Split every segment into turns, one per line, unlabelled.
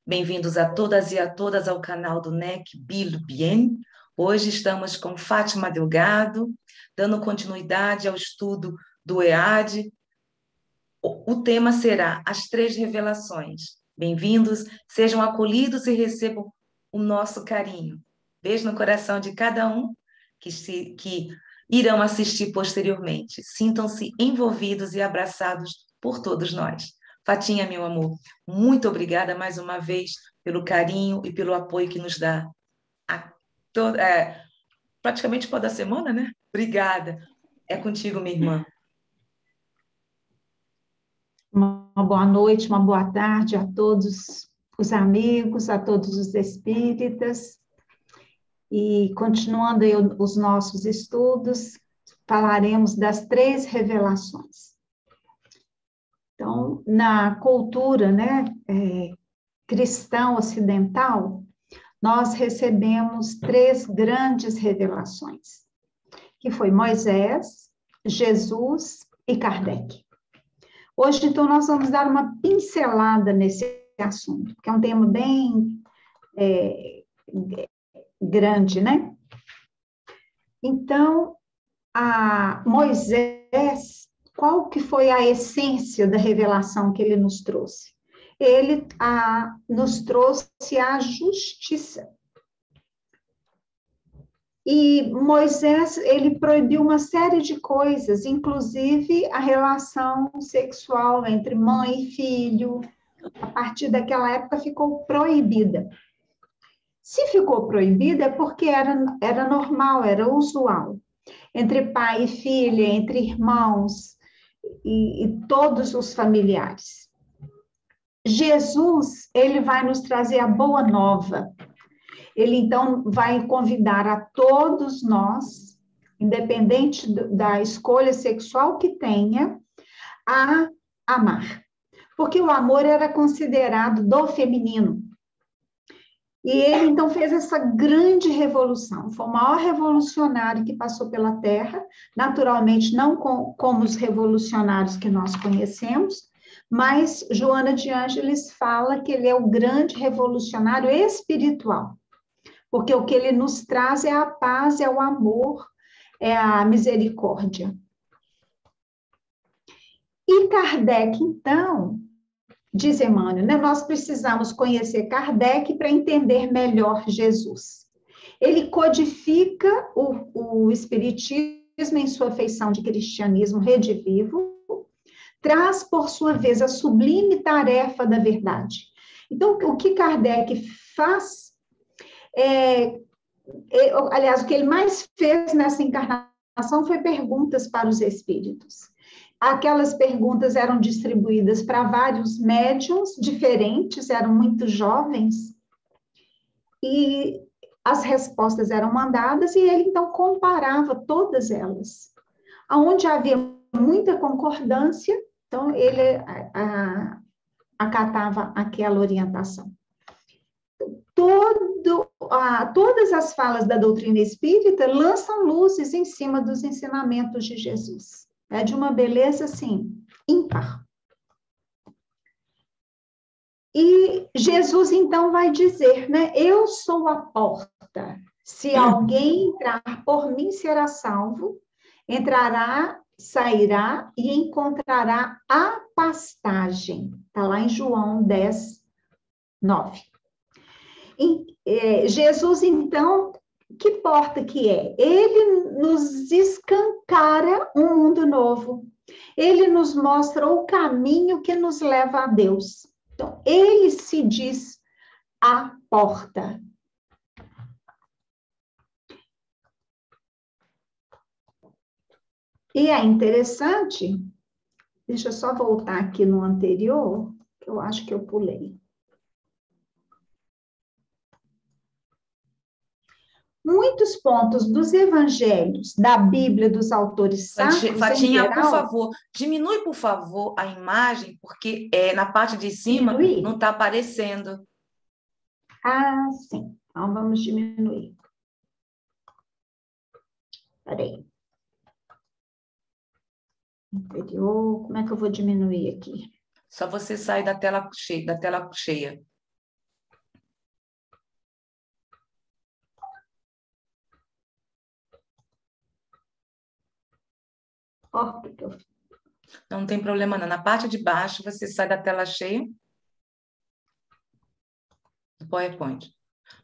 Bem-vindos a todas e a todas ao canal do NEC Bil Bien. Hoje estamos com Fátima Delgado, dando continuidade ao estudo do EAD. O tema será As Três Revelações. Bem-vindos, sejam acolhidos e recebam o nosso carinho. Beijo no coração de cada um que irão assistir posteriormente. Sintam-se envolvidos e abraçados por todos nós. Fatinha, meu amor, muito obrigada mais uma vez pelo carinho e pelo apoio que nos dá praticamente toda semana, né? Obrigada. É contigo, minha irmã.
Uma boa noite, uma boa tarde a todos os amigos, a todos os espíritas. E continuando aí os nossos estudos, falaremos das três revelações. Então, na cultura, cristã ocidental, nós recebemos três grandes revelações, que foi Moisés, Jesus e Kardec. Hoje, então, nós vamos dar uma pincelada nesse assunto, que é um tema bem grande, né? Então, a Moisés, qual que foi a essência da revelação que ele nos trouxe? Ele nos trouxe a justiça. E Moisés, ele proibiu uma série de coisas, inclusive a relação sexual entre mãe e filho. A partir daquela época ficou proibida. Se ficou proibida é porque era normal, era usual. Entre pai e filha, entre irmãos e todos os familiares. Jesus, ele vai nos trazer a boa nova. Ele, então, vai convidar a todos nós, independente da escolha sexual que tenha, a amar. Porque o amor era considerado do feminino. E ele, então, fez essa grande revolução. Foi o maior revolucionário que passou pela Terra, naturalmente não como os revolucionários que nós conhecemos, mas Joana de Ângeles fala que ele é o grande revolucionário espiritual, porque o que ele nos traz é a paz, é o amor, é a misericórdia. E Kardec, então, diz Emmanuel, né? Nós precisamos conhecer Kardec para entender melhor Jesus. Ele codifica o Espiritismo em sua feição de cristianismo redivivo, traz, por sua vez, a sublime tarefa da verdade. Então, o que Kardec faz, aliás, o que ele mais fez nessa encarnação foi perguntas para os espíritos. Aquelas perguntas eram distribuídas para vários médiuns diferentes, eram muito jovens, e as respostas eram mandadas, e ele, então, comparava todas elas. Onde havia muita concordância, então, ele acatava aquela orientação. Todas as falas da doutrina espírita lançam luzes em cima dos ensinamentos de Jesus. É de uma beleza, assim, ímpar. E Jesus, então, vai dizer, né? Eu sou a porta. Se alguém entrar por mim, será salvo. Entrará, sairá e encontrará a pastagem. Está lá em João 10, 9. Jesus, então, que porta que é? Ele nos escancara um mundo novo. Ele nos mostra o caminho que nos leva a Deus. Então, ele se diz a porta. E é interessante, deixa eu só voltar aqui no anterior, que eu acho que eu pulei. Muitos pontos dos evangelhos, da Bíblia, dos autores sacros,
Fatinha,
em geral,
por favor, diminui, por favor, a imagem, porque na parte de cima não está aparecendo.
Ah, sim. Então, vamos diminuir. Espera aí. Interior, como é que eu vou diminuir aqui?
Só você sai da tela cheia.
Ó, que eu...
Não tem problema, não. Na parte de baixo, você sai da tela cheia do PowerPoint.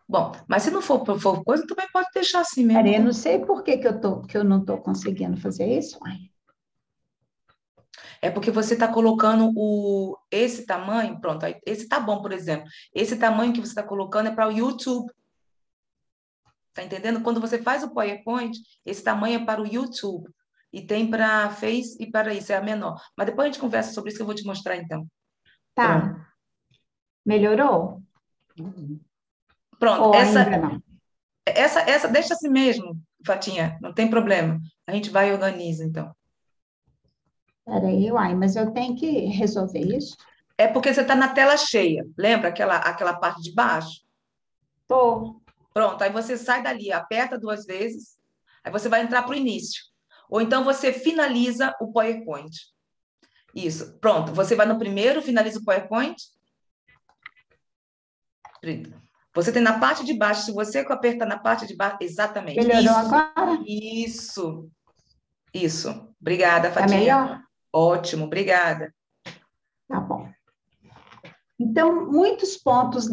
Bom, mas se não for coisa, também pode deixar assim mesmo.
Peraí, eu não sei por que que eu não estou conseguindo fazer isso. Ai.
É porque você está colocando esse tamanho, pronto, esse tá bom, por exemplo. Esse tamanho que você está colocando é para o YouTube. Tá entendendo? Quando você faz o PowerPoint, esse tamanho é para o YouTube. E tem para Face e para isso, é a menor. Mas depois a gente conversa sobre isso que eu vou te mostrar então. Pronto.
Tá, melhorou?
Pronto,
Ou ainda não?
essa deixa assim mesmo, Fatinha, não tem problema. A gente vai e organiza, então.
Peraí, uai, mas eu tenho que resolver isso?
É porque você está na tela cheia, lembra aquela parte de baixo?
Tô.
Pronto, aí você sai dali, aperta 2 vezes, aí você vai entrar para o início. Ou então você finaliza o PowerPoint. Isso, pronto. Você vai no primeiro, finaliza o PowerPoint. Você tem na parte de baixo, se você apertar na parte de baixo, exatamente.
Melhorou agora?
Isso, isso. Obrigada,
Tá
Fatinha.
melhor?
Ótimo, obrigada.
Tá bom. Então, muitos pontos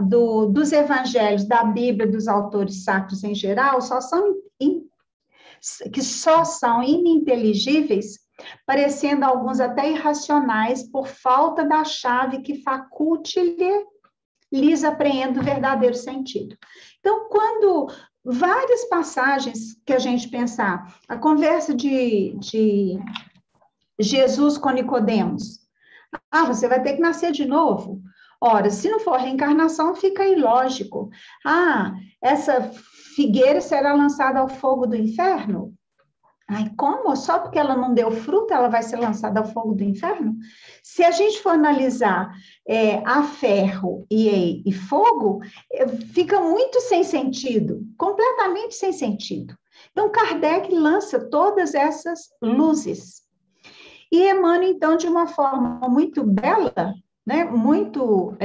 dos evangelhos, da Bíblia, dos autores sacros em geral, só são ininteligíveis, parecendo alguns até irracionais, por falta da chave que lhes apreenda o verdadeiro sentido. Então, quando várias passagens que a gente pensar, a conversa de Jesus com Nicodemos, você vai ter que nascer de novo. Ora, se não for reencarnação, fica ilógico. Essa figueira será lançada ao fogo do inferno? Ai, como? Só porque ela não deu fruto, ela vai ser lançada ao fogo do inferno? Se a gente for analisar a ferro e fogo, fica muito sem sentido, completamente sem sentido. Então, Kardec lança todas essas luzes. E Emmanuel, então, de uma forma muito bela, né, muito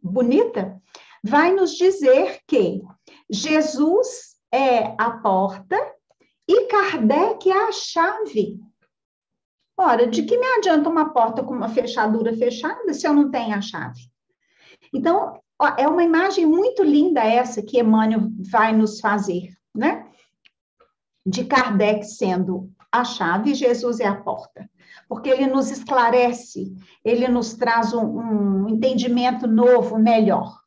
bonita, vai nos dizer que Jesus é a porta e Kardec é a chave. Ora, de que me adianta uma porta com uma fechadura fechada se eu não tenho a chave? Então, é uma imagem muito linda essa que Emmanuel vai nos fazer, né? De Kardec sendo a chave e Jesus é a porta. Porque ele nos esclarece, ele nos traz um entendimento novo, melhor.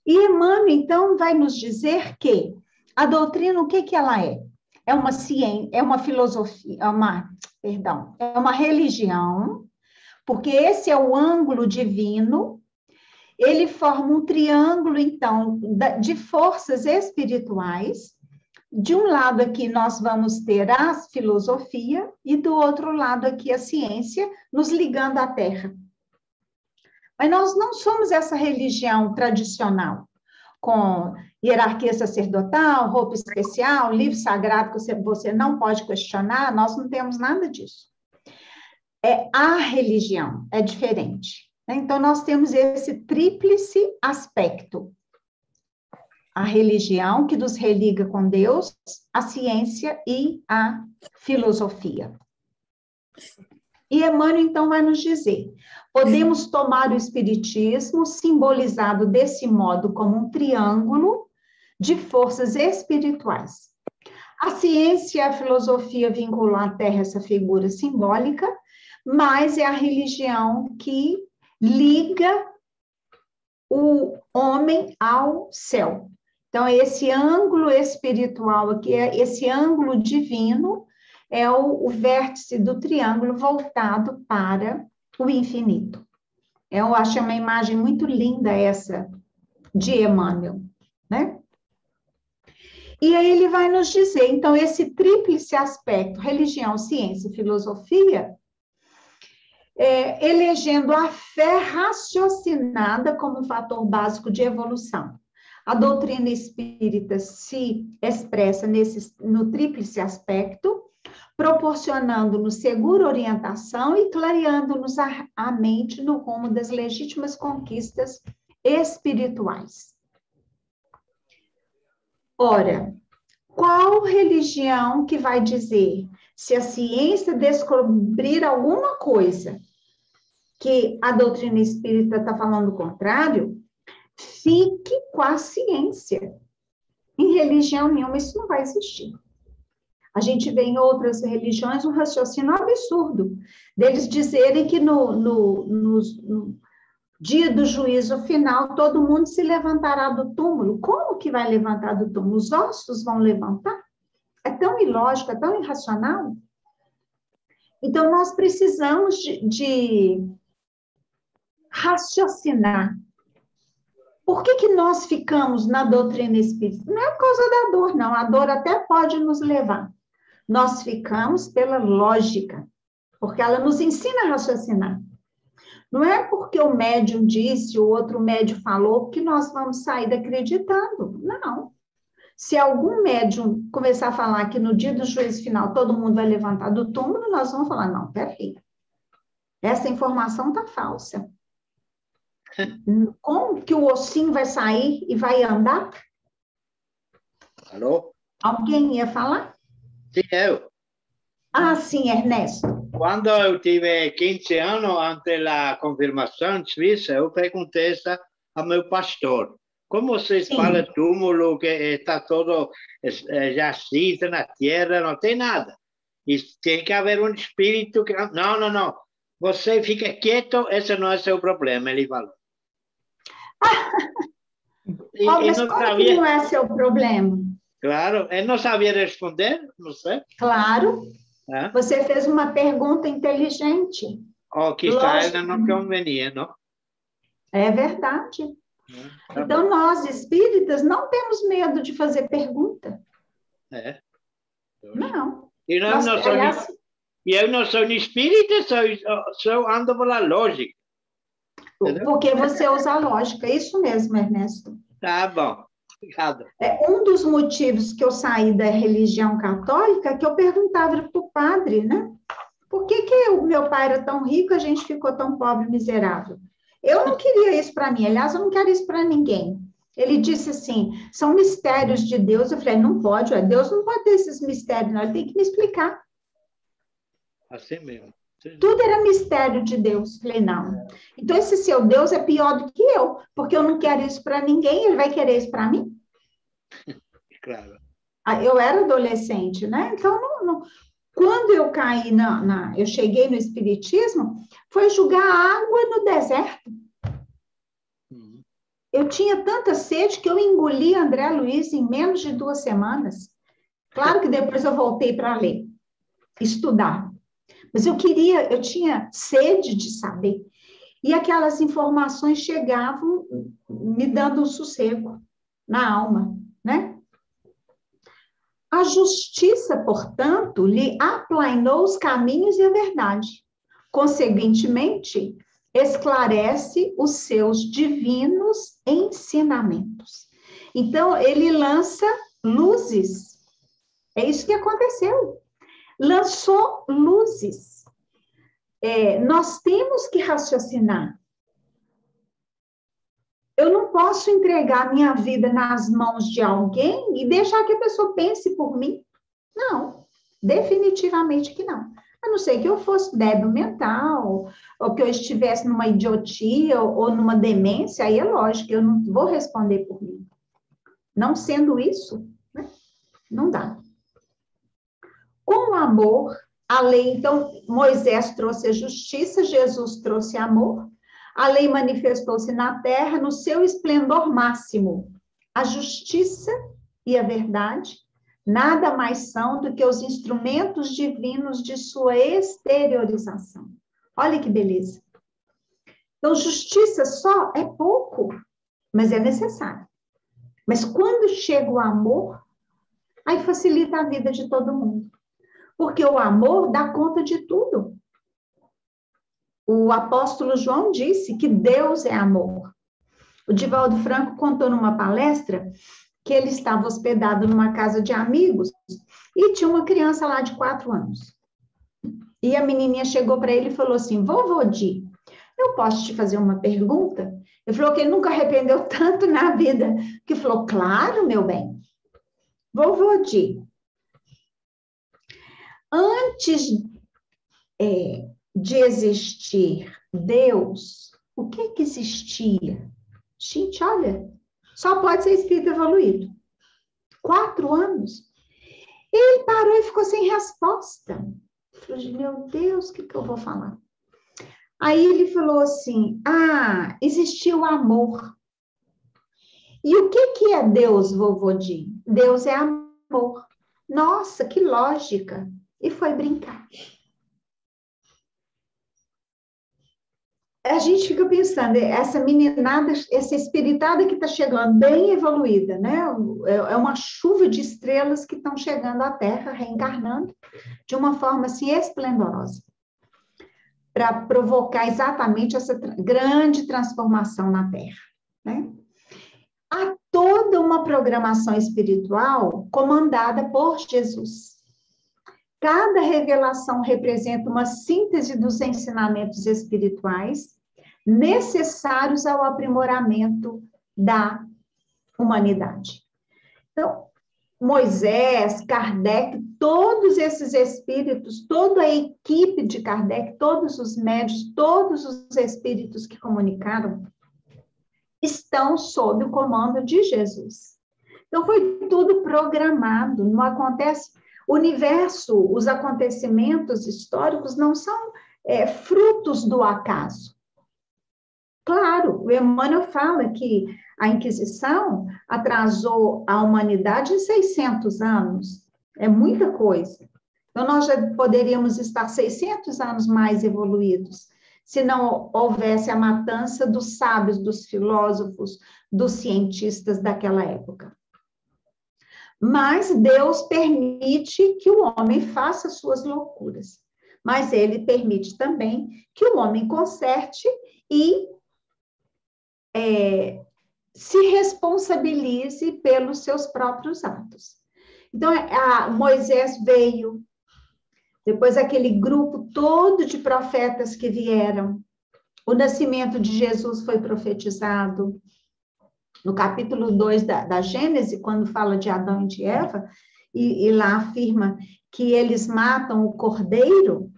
E Emmanuel, então, vai nos dizer que a doutrina, o que ela é? É uma ciência, é uma filosofia, é uma religião, porque esse é o ângulo divino, ele forma um triângulo, então, de forças espirituais. De um lado aqui nós vamos ter a filosofia e do outro lado aqui a ciência, nos ligando à Terra. Mas nós não somos essa religião tradicional, com hierarquia sacerdotal, roupa especial, livro sagrado que você não pode questionar, nós não temos nada disso. A religião é diferente. Né? Então, nós temos esse tríplice aspecto. A religião, que nos religa com Deus, a ciência e a filosofia. E Emmanuel, então, vai nos dizer, podemos tomar o espiritismo, simbolizado desse modo como um triângulo de forças espirituais. A ciência e a filosofia vinculam à Terra essa figura simbólica, mas é a religião que liga o homem ao céu. Então, esse ângulo espiritual aqui, esse ângulo divino, é o vértice do triângulo voltado para o infinito. Eu acho uma imagem muito linda essa de Emmanuel, né? E aí ele vai nos dizer, então, esse tríplice aspecto, religião, ciência e filosofia, elegendo a fé raciocinada como um fator básico de evolução. A doutrina espírita se expressa no tríplice aspecto, proporcionando-nos segura orientação e clareando-nos a mente no rumo das legítimas conquistas espirituais. Ora, qual religião que vai dizer Se a ciência descobrir alguma coisa que a doutrina espírita está falando o contrário, fique com a ciência. Em religião nenhuma isso não vai existir. A gente vê em outras religiões um raciocínio absurdo, deles dizerem que no dia do juízo final, todo mundo se levantará do túmulo. Como que vai levantar do túmulo? Os ossos vão levantar? É tão ilógico, é tão irracional. Então, nós precisamos de raciocinar. Por que nós ficamos na doutrina espírita? Não é por causa da dor, não. A dor até pode nos levar. Nós ficamos pela lógica, porque ela nos ensina a raciocinar. Não é porque o médium disse, o outro médium falou, que nós vamos sair acreditando. Não. Se algum médium começar a falar que no dia do juízo final todo mundo vai levantar do túmulo, nós vamos falar, não, peraí. Essa informação está falsa. Como que o ossinho vai sair e vai andar?
Alô?
Alguém ia falar?
Sim, eu.
Ah, sim, Ernesto.
Quando eu tive 15 anos, antes da confirmação suíça, eu perguntei isso ao meu pastor. Como vocês falam túmulo, que está todo jacido na terra, não tem nada. E tem que haver um espírito que... Não. Você fica quieto, esse não é seu problema, ele falou.
Mas como que não é seu problema?
Claro, ele não sabia responder, não sei.
Claro. Você fez uma pergunta inteligente.
Quizá ele não convenia, não?
É verdade. Então, nós, espíritas, não temos medo de fazer pergunta. Não.
E eu não sou espírita, sou ando pela lógica.
Porque você usa a lógica. É isso mesmo, Ernesto.
Tá bom. Obrigado.
Um dos motivos que eu saí da religião católica, que eu perguntava para o padre, né? Por que o meu pai era tão rico e a gente ficou tão pobre e miserável? Eu não queria isso para mim. Aliás, eu não quero isso para ninguém. Ele disse assim, são mistérios de Deus. Eu falei, não pode, Deus não pode ter esses mistérios, não. Ele tem que me explicar.
Assim mesmo.
Tudo era mistério de Deus. Eu falei, não. Então, esse seu Deus é pior do que eu, porque eu não quero isso para ninguém, ele vai querer isso para mim?
Claro.
Eu era adolescente, né? Então, quando eu caí eu cheguei no espiritismo, foi jogar água no deserto. Eu tinha tanta sede que eu engoli André Luiz em menos de 2 semanas. Claro que depois eu voltei para ler, estudar. Mas eu tinha sede de saber. E aquelas informações chegavam me dando um sossego na alma, né? A justiça, portanto, lhe aplainou os caminhos e a verdade. Consequentemente, esclarece os seus divinos ensinamentos. Então, ele lança luzes. É isso que aconteceu. Lançou luzes. Nós temos que raciocinar. Eu não posso entregar minha vida nas mãos de alguém e deixar que a pessoa pense por mim. Não, definitivamente que não. A não ser que eu fosse débil mental, ou que eu estivesse numa idiotia ou numa demência, aí é lógico, eu não vou responder por mim. Não sendo isso, né? Não dá. Com o amor, a lei, então, Moisés trouxe a justiça, Jesus trouxe amor, a lei manifestou-se na terra no seu esplendor máximo. A justiça e a verdade nada mais são do que os instrumentos divinos de sua exteriorização. Olha que beleza. Então, justiça só é pouco, mas é necessário. Mas quando chega o amor, aí facilita a vida de todo mundo. Porque o amor dá conta de tudo. O apóstolo João disse que Deus é amor. O Divaldo Franco contou numa palestra que ele estava hospedado numa casa de amigos e tinha uma criança lá de 4 anos. E a menininha chegou para ele e falou assim, vovô Di, eu posso te fazer uma pergunta? Ele falou que ele nunca arrependeu tanto na vida. Que falou, claro, meu bem. Vovô Di, Antes de existir Deus, o que existia? Gente, olha, só pode ser espírito evoluído. 4 anos. Ele parou e ficou sem resposta. Falou, meu Deus, o que eu vou falar? Aí ele falou assim, existia o amor. E o que é Deus, vovô Di? Deus é amor. Nossa, que lógica. E foi brincar. A gente fica pensando, essa meninada, essa espiritada que está chegando, bem evoluída, né? É uma chuva de estrelas que estão chegando à Terra, reencarnando, de uma forma assim esplendorosa, para provocar exatamente essa grande transformação na Terra, né? Há toda uma programação espiritual comandada por Jesus. Cada revelação representa uma síntese dos ensinamentos espirituais necessários ao aprimoramento da humanidade. Então, Moisés, Kardec, todos esses espíritos, toda a equipe de Kardec, todos os médios, todos os espíritos que comunicaram, estão sob o comando de Jesus. Então, foi tudo programado, não acontece... O universo, os acontecimentos históricos não são frutos do acaso. Claro, o Emmanuel fala que a Inquisição atrasou a humanidade em 600 anos. É muita coisa. Então, nós já poderíamos estar 600 anos mais evoluídos, se não houvesse a matança dos sábios, dos filósofos, dos cientistas daquela época. Mas Deus permite que o homem faça suas loucuras. Mas ele permite também que o homem conserte e se responsabilize pelos seus próprios atos. Então, Moisés veio, depois aquele grupo todo de profetas que vieram, o nascimento de Jesus foi profetizado. No capítulo 2 da Gênesis, quando fala de Adão e de Eva, e lá afirma que eles matam o cordeiro,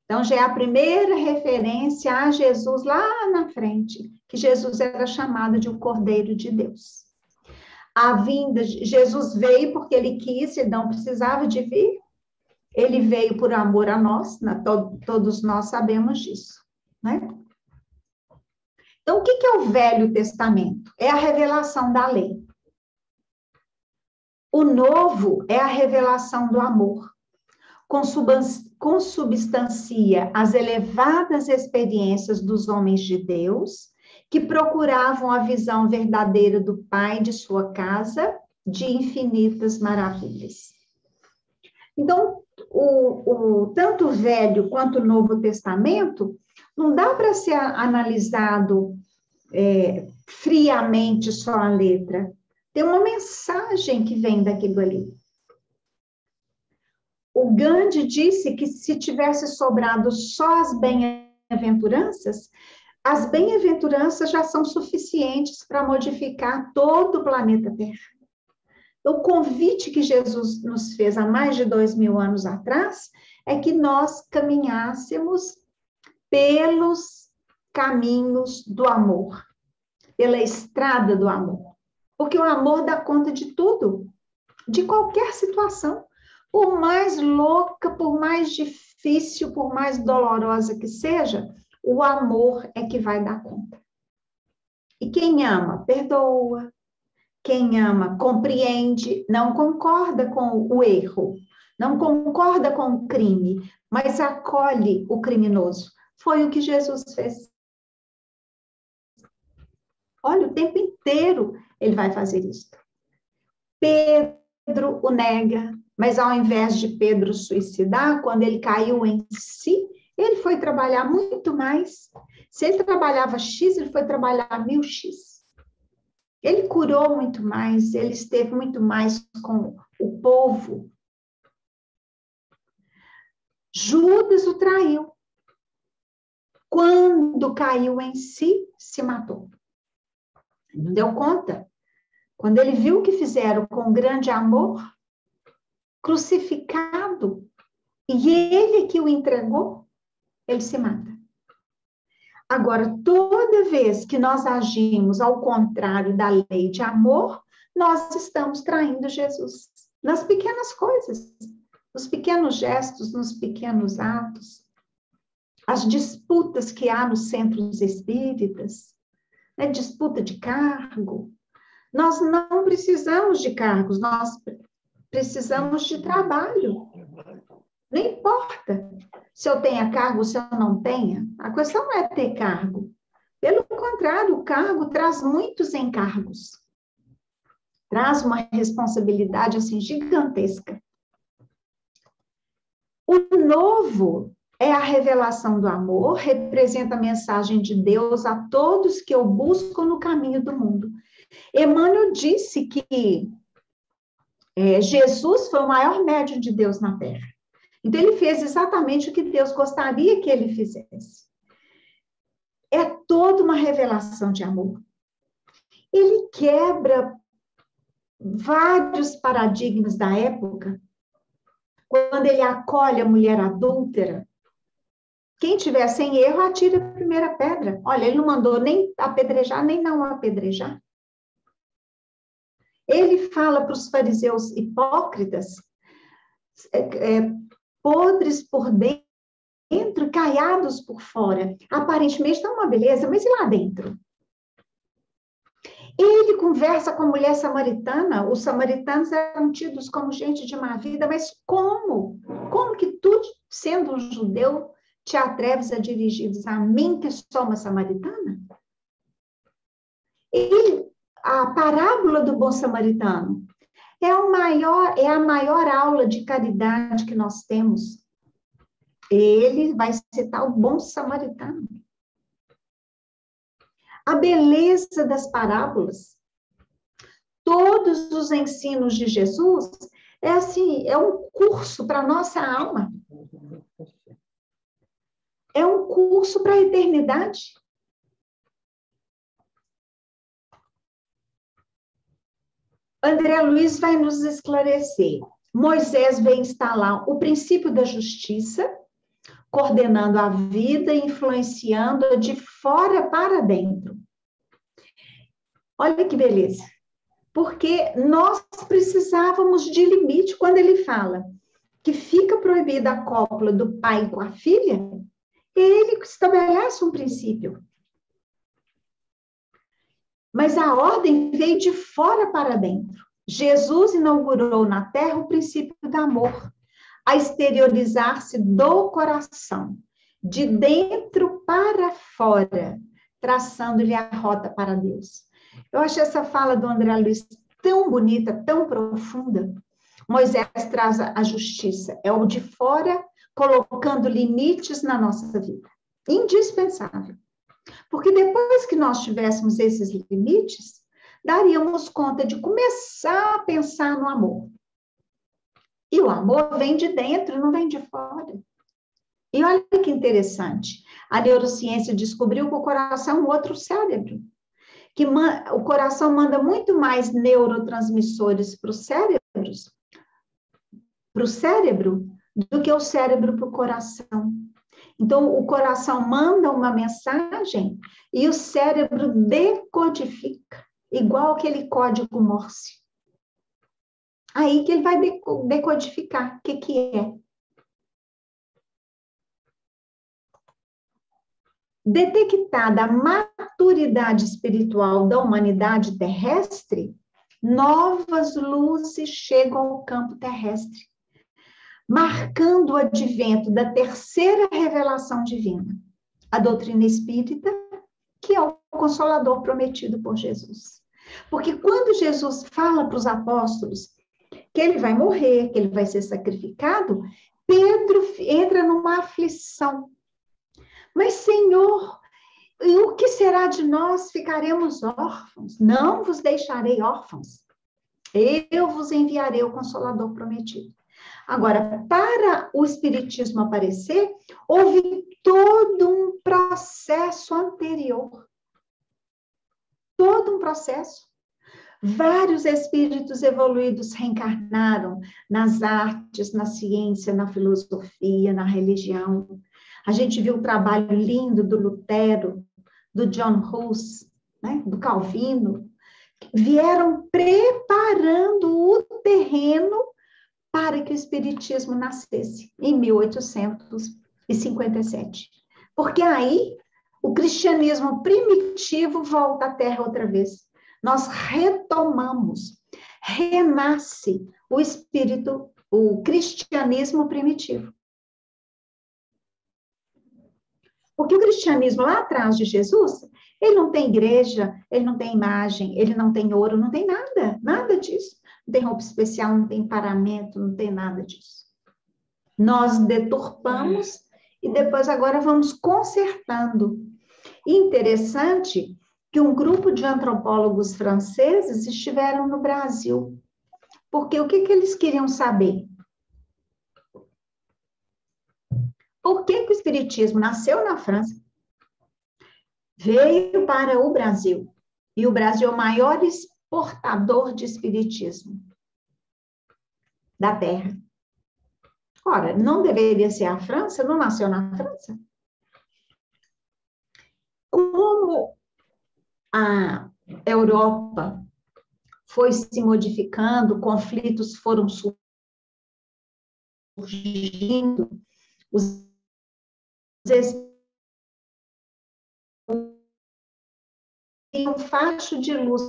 então já é a primeira referência a Jesus lá na frente, que Jesus era chamado de o Cordeiro de Deus. Jesus veio porque ele quis e não precisava de vir, ele veio por amor a nós, todos nós sabemos disso, né? Então, o que é o Velho Testamento? É a revelação da lei. O Novo é a revelação do amor. Consubstancia as elevadas experiências dos homens de Deus, que procuravam a visão verdadeira do Pai de sua casa, de infinitas maravilhas. Então, tanto o Velho quanto o Novo Testamento não dá para ser analisado friamente só a letra. Tem uma mensagem que vem daquilo ali. O Gandhi disse que se tivesse sobrado só as bem-aventuranças já são suficientes para modificar todo o planeta Terra. O convite que Jesus nos fez há mais de 2000 anos atrás é que nós caminhássemos pelos caminhos do amor, pela estrada do amor. Porque o amor dá conta de tudo, de qualquer situação. Por mais louca, por mais difícil, por mais dolorosa que seja, o amor é que vai dar conta. E quem ama, perdoa. Quem ama, compreende, não concorda com o erro, não concorda com o crime, mas acolhe o criminoso. Foi o que Jesus fez. Olha, o tempo inteiro ele vai fazer isso. Pedro o nega, mas ao invés de Pedro suicidar, quando ele caiu em si, ele foi trabalhar muito mais. Se ele trabalhava X, ele foi trabalhar 1000x. Ele curou muito mais, ele esteve muito mais com o povo. Judas o traiu. Quando caiu em si, se matou. Não deu conta. Quando ele viu o que fizeram com grande amor, crucificado, e ele que o entregou, ele se mata. Agora, toda vez que nós agimos ao contrário da lei de amor, nós estamos traindo Jesus. Nas pequenas coisas, nos pequenos gestos, nos pequenos atos, as disputas que há nos centros espíritas, né? Disputa de cargo. Nós não precisamos de cargos, nós precisamos de trabalho. Não importa se eu tenha cargo ou se eu não tenha. A questão não é ter cargo. Pelo contrário, o cargo traz muitos encargos. Traz uma responsabilidade assim gigantesca. O novo é a revelação do amor, representa a mensagem de Deus a todos que o buscam no caminho do mundo. Emmanuel disse que Jesus foi o maior médium de Deus na Terra. Então, ele fez exatamente o que Deus gostaria que ele fizesse. É toda uma revelação de amor. Ele quebra vários paradigmas da época, quando ele acolhe a mulher adúltera. Quem tiver sem erro, atira a primeira pedra. Olha, ele não mandou nem apedrejar, nem não apedrejar. Ele fala para os fariseus hipócritas, podres por dentro, caiados por fora. Aparentemente está uma beleza, mas e lá dentro? Ele conversa com a mulher samaritana. Os samaritanos eram tidos como gente de má vida, mas como? Como que tu, sendo um judeu, te atreves a dirigir-te a mim, que sou uma samaritana? A parábola do bom samaritano é a maior aula de caridade que nós temos. Ele vai citar o bom samaritano. A beleza das parábolas, todos os ensinos de Jesus, é um curso para a nossa alma. É um curso para a eternidade. André Luiz vai nos esclarecer. Moisés vem instalar o princípio da justiça, coordenando a vida e influenciando de fora para dentro. Olha que beleza. Porque nós precisávamos de limite. Quando ele fala que fica proibida a cópula do pai com a filha, ele estabelece um princípio. Mas a ordem veio de fora para dentro. Jesus inaugurou na terra o princípio do amor, a exteriorizar-se do coração, de dentro para fora, traçando-lhe a rota para Deus. Eu achei essa fala do André Luiz tão bonita, tão profunda. Moisés traz a justiça, é o de fora, colocando limites na nossa vida. Indispensável. Porque depois que nós tivéssemos esses limites, daríamos conta de começar a pensar no amor. E o amor vem de dentro, não vem de fora. E olha que interessante, a neurociência descobriu que o coração é um outro cérebro, que o coração manda muito mais neurotransmissores para o cérebro do que o cérebro para o coração. Então, o coração manda uma mensagem e o cérebro decodifica, igual aquele código Morse. Aí que ele vai decodificar o que é. Detectada a maturidade espiritual da humanidade terrestre, novas luzes chegam ao campo terrestre, marcando o advento da terceira revelação divina, a doutrina espírita, que é o Consolador prometido por Jesus. Porque quando Jesus fala para os apóstolos que ele vai morrer, que ele vai ser sacrificado, Pedro entra numa aflição. Mas, Senhor, e o que será de nós? Ficaremos órfãos? Não vos deixarei órfãos. Eu vos enviarei o Consolador prometido. Agora, para o Espiritismo aparecer, houve todo um processo anterior. Todo um processo. Vários espíritos evoluídos reencarnaram nas artes, na ciência, na filosofia, na religião. A gente viu o trabalho lindo do Lutero, do John Hus, né, do Calvino. Vieram preparando o terreno para que o espiritismo nascesse, em 1857. Porque aí o cristianismo primitivo volta à Terra outra vez. Nós retomamos, renasce o espírito, o cristianismo primitivo. Porque o cristianismo lá atrás de Jesus, ele não tem igreja, ele não tem imagem, ele não tem ouro, não tem nada, nada disso. Não tem roupa especial, não tem paramento, não tem nada disso. Nós deturpamos e depois agora vamos consertando. E interessante que um grupo de antropólogos franceses estiveram no Brasil. Porque o que eles queriam saber? Por que o Espiritismo nasceu na França, veio para o Brasil, e o Brasil é o maior exportador de Espiritismo da Terra? Ora, não deveria ser a França? Não nasceu na França? Como a Europa foi se modificando, conflitos foram surgindo, os um facho de luz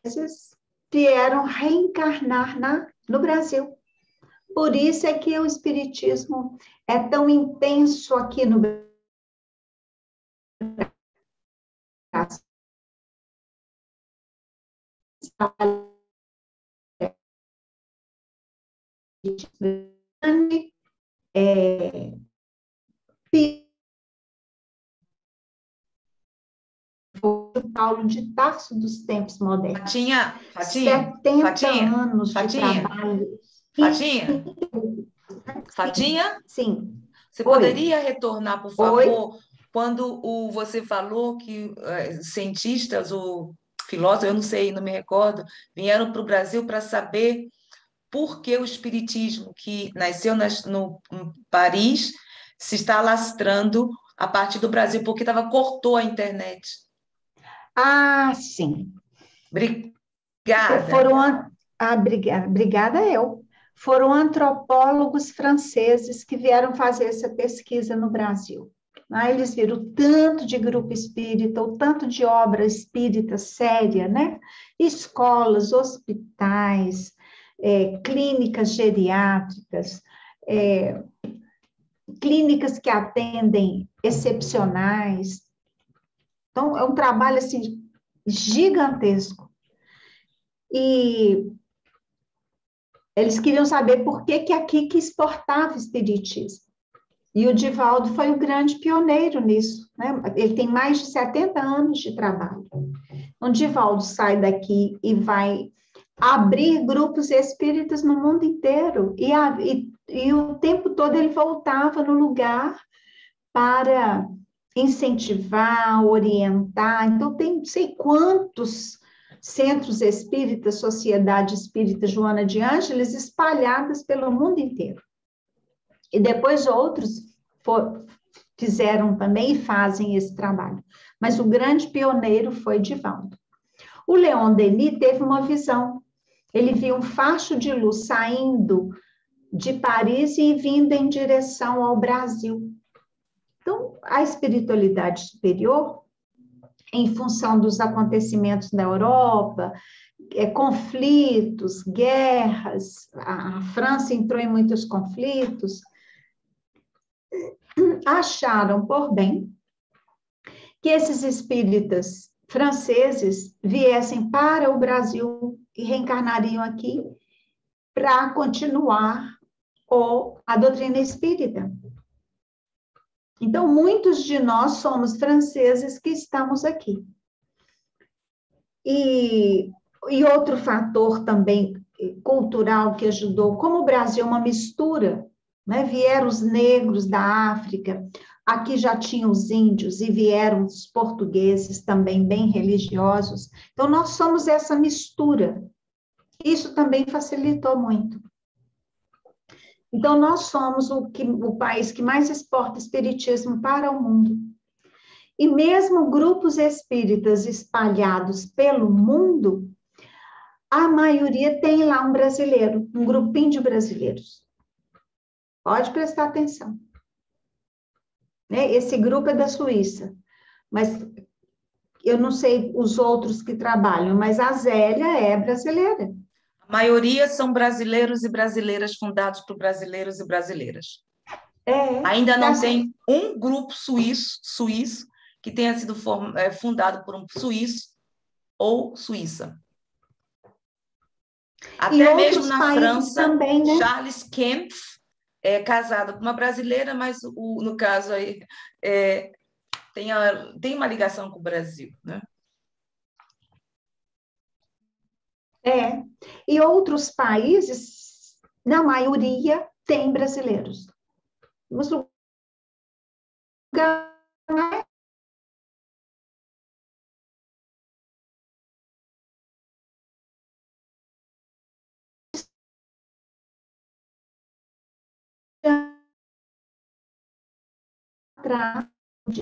vezes vieram reencarnar no Brasil. Por isso é que o espiritismo é tão intenso aqui no Brasil. Paulo de Tarso dos tempos modernos.
Fatinha,
70 anos de trabalho.
Fatinha?
Sim.
Você poderia retornar, por favor,
Oi?
quando você falou que cientistas ou filósofos, eu não sei, não me recordo, vieram para o Brasil para saber por que o espiritismo, que nasceu em Paris, se está alastrando a partir do Brasil, porque cortou a internet.
Ah, sim.
Obrigada.
Obrigada eu. Foram antropólogos franceses que vieram fazer essa pesquisa no Brasil. Aí eles viram o tanto de grupo espírita, o tanto de obra espírita séria, né? Escolas, hospitais, clínicas geriátricas, clínicas que atendem excepcionais. Então, é um trabalho assim, gigantesco. E eles queriam saber por que aqui que exportava espiritismo. E o Divaldo foi o grande pioneiro nisso, né? Ele tem mais de 70 anos de trabalho. O Divaldo sai daqui e vai abrir grupos espíritas no mundo inteiro. E o tempo todo ele voltava no lugar para incentivar, orientar. Então, tem não sei quantos centros espíritas, Sociedade Espírita Joana de Ângeles, espalhadas pelo mundo inteiro. E depois outros fizeram também e fazem esse trabalho. Mas o grande pioneiro foi Divaldo. O Leon Denis teve uma visão. Ele viu um facho de luz saindo de Paris e vindo em direção ao Brasil. Então, a espiritualidade superior, em função dos acontecimentos da Europa, conflitos, guerras, a França entrou em muitos conflitos, acharam por bem que esses espíritas franceses viessem para o Brasil e reencarnariam aqui para continuar a doutrina espírita. Então, muitos de nós somos franceses que estamos aqui. E outro fator também cultural que ajudou, como o Brasil é uma mistura né? Vieram os negros da África, aqui já tinham os índios e vieram os portugueses também bem religiosos. Então, nós somos essa mistura. Isso também facilitou muito. Então, nós somos o país que mais exporta espiritismo para o mundo. E mesmo grupos espíritas espalhados pelo mundo, a maioria tem lá um brasileiro, um grupinho de brasileiros. Pode prestar atenção. Né? Esse grupo é da Suíça, mas eu não sei os outros que trabalham, mas a Zélia é brasileira.
A maioria são brasileiros e brasileiras fundados por brasileiros e brasileiras. Ainda não tem um grupo suíço que tenha sido fundado por um suíço ou suíça. Até mesmo na França, também, né? Charles Kempf é casado com uma brasileira, mas no caso aí tem uma ligação com o Brasil, né?
E outros países, na maioria, tem brasileiros. Nos lugares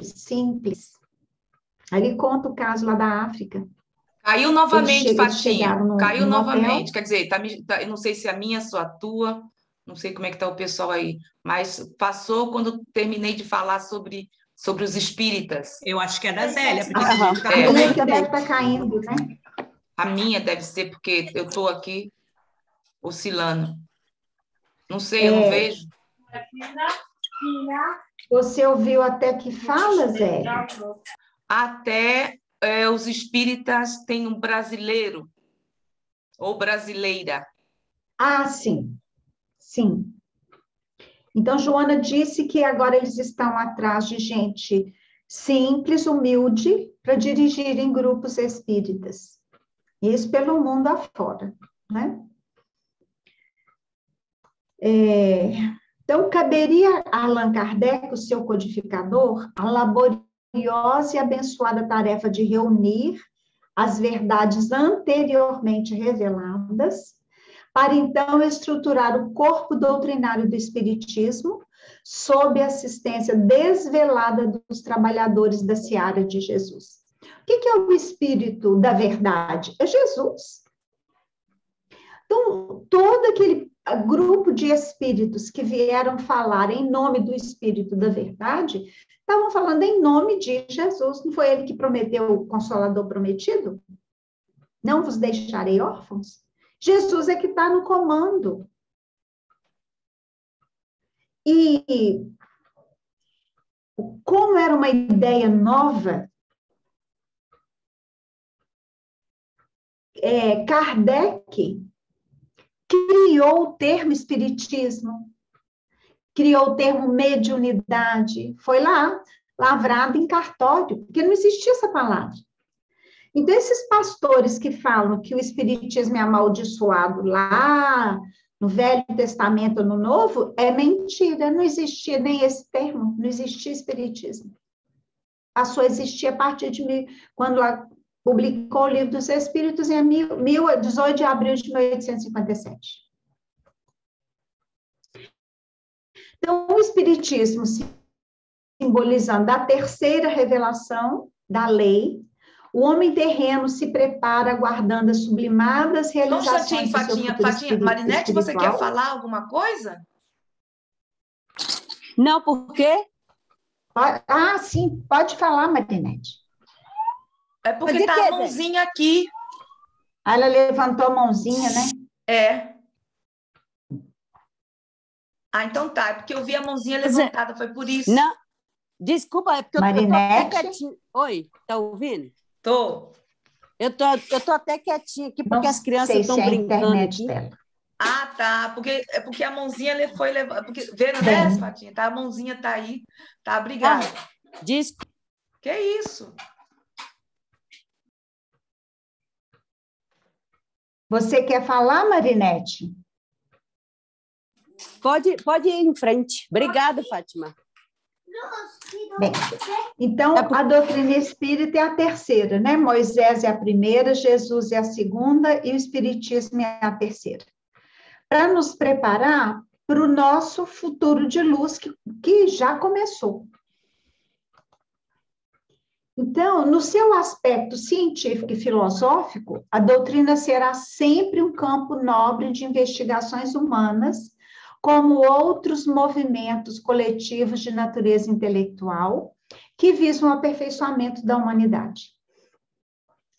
simples. Aí ele conta o caso lá da África.
Caiu novamente, Fatinha. Caiu novamente. Quer dizer, eu não sei se a minha, se a tua, não sei como é que está o pessoal aí, mas passou quando terminei de falar sobre os espíritas.
Eu acho que é da Zélia.
A minha que deve estar caindo, né?
A minha deve ser, porque eu estou aqui oscilando. Não sei, eu não vejo.
Você ouviu até que fala, Zélia?
Até os espíritas têm um brasileiro ou brasileira.
Ah, sim. Sim. Então, Joana disse que agora eles estão atrás de gente simples, humilde, para dirigirem grupos espíritas. Isso pelo mundo afora, né? Então, caberia a Allan Kardec, o seu codificador, a laboriosa e abençoada tarefa de reunir as verdades anteriormente reveladas, para então estruturar o corpo doutrinário do Espiritismo, sob a assistência desvelada dos trabalhadores da seara de Jesus. O que é o Espírito da Verdade? É Jesus. Então, todo aquele grupo de espíritos que vieram falar em nome do Espírito da Verdade, estavam falando em nome de Jesus. Não foi ele que prometeu o Consolador prometido? Não vos deixarei órfãos? Jesus é que está no comando. E como era uma ideia nova, Kardec criou o termo espiritismo, criou o termo mediunidade, foi lá, lavrado em cartório, porque não existia essa palavra. Então, esses pastores que falam que o espiritismo é amaldiçoado lá no Velho Testamento ou no Novo, é mentira, não existia nem esse termo, não existia espiritismo. Passou a existir a partir de quando ela publicou o Livro dos Espíritos em 18 de abril de 1857. Então, o espiritismo simbolizando a terceira revelação da lei, o homem terreno se prepara aguardando as sublimadas realizações do seu futuro
Fatinha, Marinete, você quer falar alguma coisa?
Não, por quê?
Ah, sim, pode falar, Marinete.
É porque está a mãozinha aqui.
Ela levantou a mãozinha, né?
Ah, então tá, é porque eu vi a mãozinha levantada, foi por isso.
Não, desculpa, é porque
Marinete?
eu tô até quietinha. Oi, tá ouvindo?
Tô.
Eu tô até quietinha aqui, porque as crianças estão brincando aqui.
Dela.
Ah, tá, porque a mãozinha foi levantada, porque vendo, né, Fatinha? Tá, a mãozinha tá aí, tá, obrigada.
Desculpa.
Que isso?
Você quer falar, Marinete?
Pode ir em frente. Obrigada, Fátima.
Bem, então, a doutrina espírita é a terceira, né? Moisés é a primeira, Jesus é a segunda e o Espiritismo é a terceira. Para nos preparar para o nosso futuro de luz, que já começou. Então, no seu aspecto científico e filosófico, a doutrina será sempre um campo nobre de investigações humanas, como outros movimentos coletivos de natureza intelectual, que visam o aperfeiçoamento da humanidade.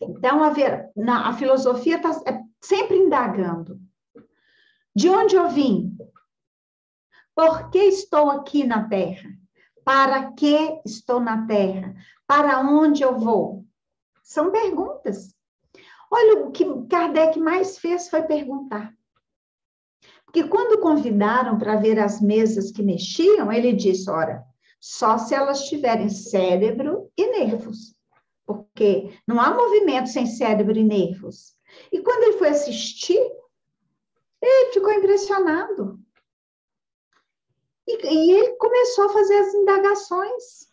Então, a filosofia está sempre indagando. De onde eu vim? Por que estou aqui na Terra? Para que estou na Terra? Para onde eu vou? São perguntas. Olha, o que Kardec mais fez foi perguntar. Porque quando convidaram para ver as mesas que mexiam, ele disse, ora, só se elas tiverem cérebro e nervos. Porque não há movimento sem cérebro e nervos. E quando ele foi assistir, ele ficou impressionado. E ele começou a fazer as indagações.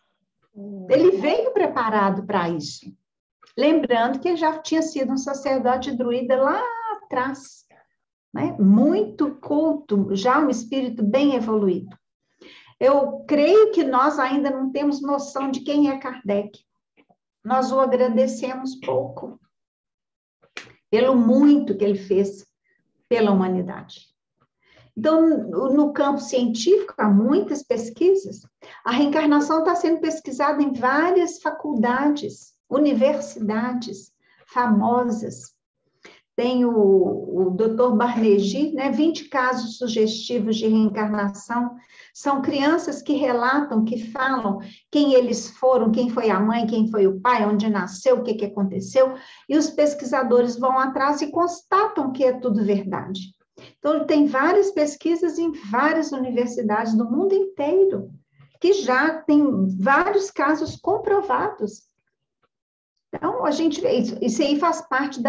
Ele veio preparado para isso. Lembrando que ele já tinha sido um sacerdote druida lá atrás. Né? Muito culto, já um espírito bem evoluído. Eu creio que nós ainda não temos noção de quem é Kardec. Nós o agradecemos pouco pelo muito que ele fez pela humanidade. Então, no campo científico, há muitas pesquisas. A reencarnação está sendo pesquisada em várias faculdades, universidades famosas. Tem o Dr. Barnegi, né, 20 casos sugestivos de reencarnação. São crianças que relatam, que falam quem eles foram, quem foi a mãe, quem foi o pai, onde nasceu, o que aconteceu. E os pesquisadores vão atrás e constatam que é tudo verdade. Então, tem várias pesquisas em várias universidades do mundo inteiro, que já tem vários casos comprovados. Então, isso aí faz parte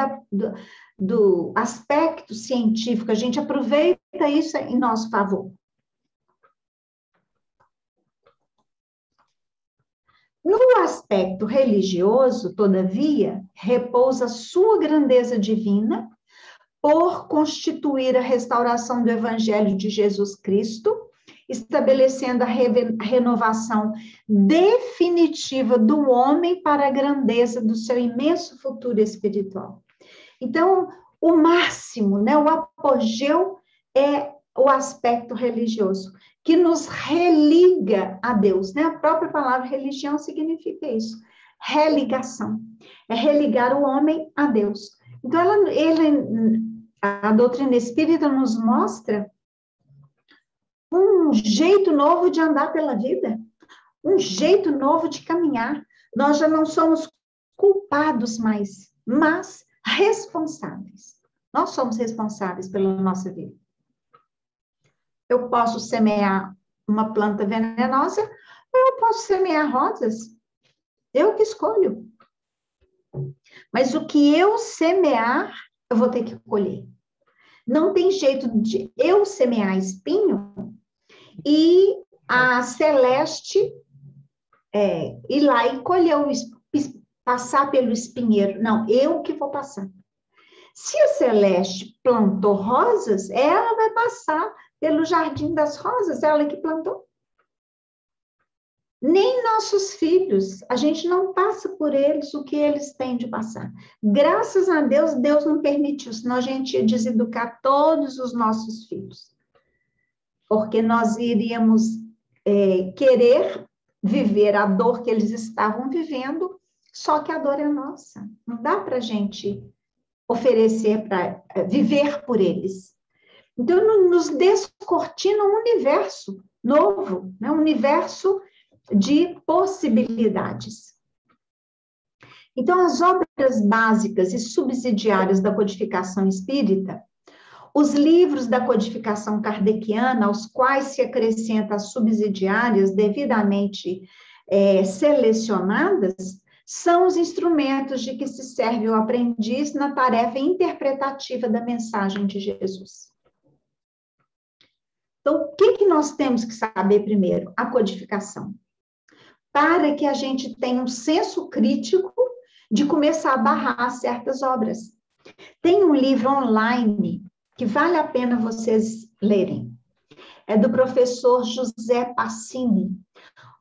do aspecto científico, a gente aproveita isso em nosso favor. No aspecto religioso, todavia, repousa a sua grandeza divina, por constituir a restauração do Evangelho de Jesus Cristo, estabelecendo a renovação definitiva do homem para a grandeza do seu imenso futuro espiritual. Então, o máximo, né, o apogeu é o aspecto religioso, que nos religa a Deus, né? A própria palavra religião significa isso, religação, é religar o homem a Deus. Então, a doutrina espírita nos mostra um jeito novo de andar pela vida, um jeito novo de caminhar. Nós já não somos culpados mais, mas responsáveis. Nós somos responsáveis pela nossa vida. Eu posso semear uma planta venenosa, ou eu posso semear rosas. Eu que escolho. Mas o que eu semear, eu vou ter que colher. Não tem jeito de eu semear espinho e a Celeste ir lá e colher, passar pelo espinheiro. Não, eu que vou passar. Se a Celeste plantou rosas, ela vai passar pelo jardim das rosas, ela que plantou. Nem nossos filhos, a gente não passa por eles o que eles têm de passar. Graças a Deus, Deus não permitiu, senão a gente ia deseducar todos os nossos filhos. Porque nós iríamos querer viver a dor que eles estavam vivendo, só que a dor é nossa. Não dá para a gente oferecer para viver por eles. Então, nos descortina um universo novo, né? Um universo de possibilidades. Então, as obras básicas e subsidiárias da codificação espírita, os livros da codificação kardeciana, aos quais se acrescentam as subsidiárias devidamente selecionadas, são os instrumentos de que se serve o aprendiz na tarefa interpretativa da mensagem de Jesus. Então, o que nós temos que saber primeiro? A codificação. Para que a gente tenha um senso crítico de começar a barrar certas obras. Tem um livro online que vale a pena vocês lerem. É do professor José Passini.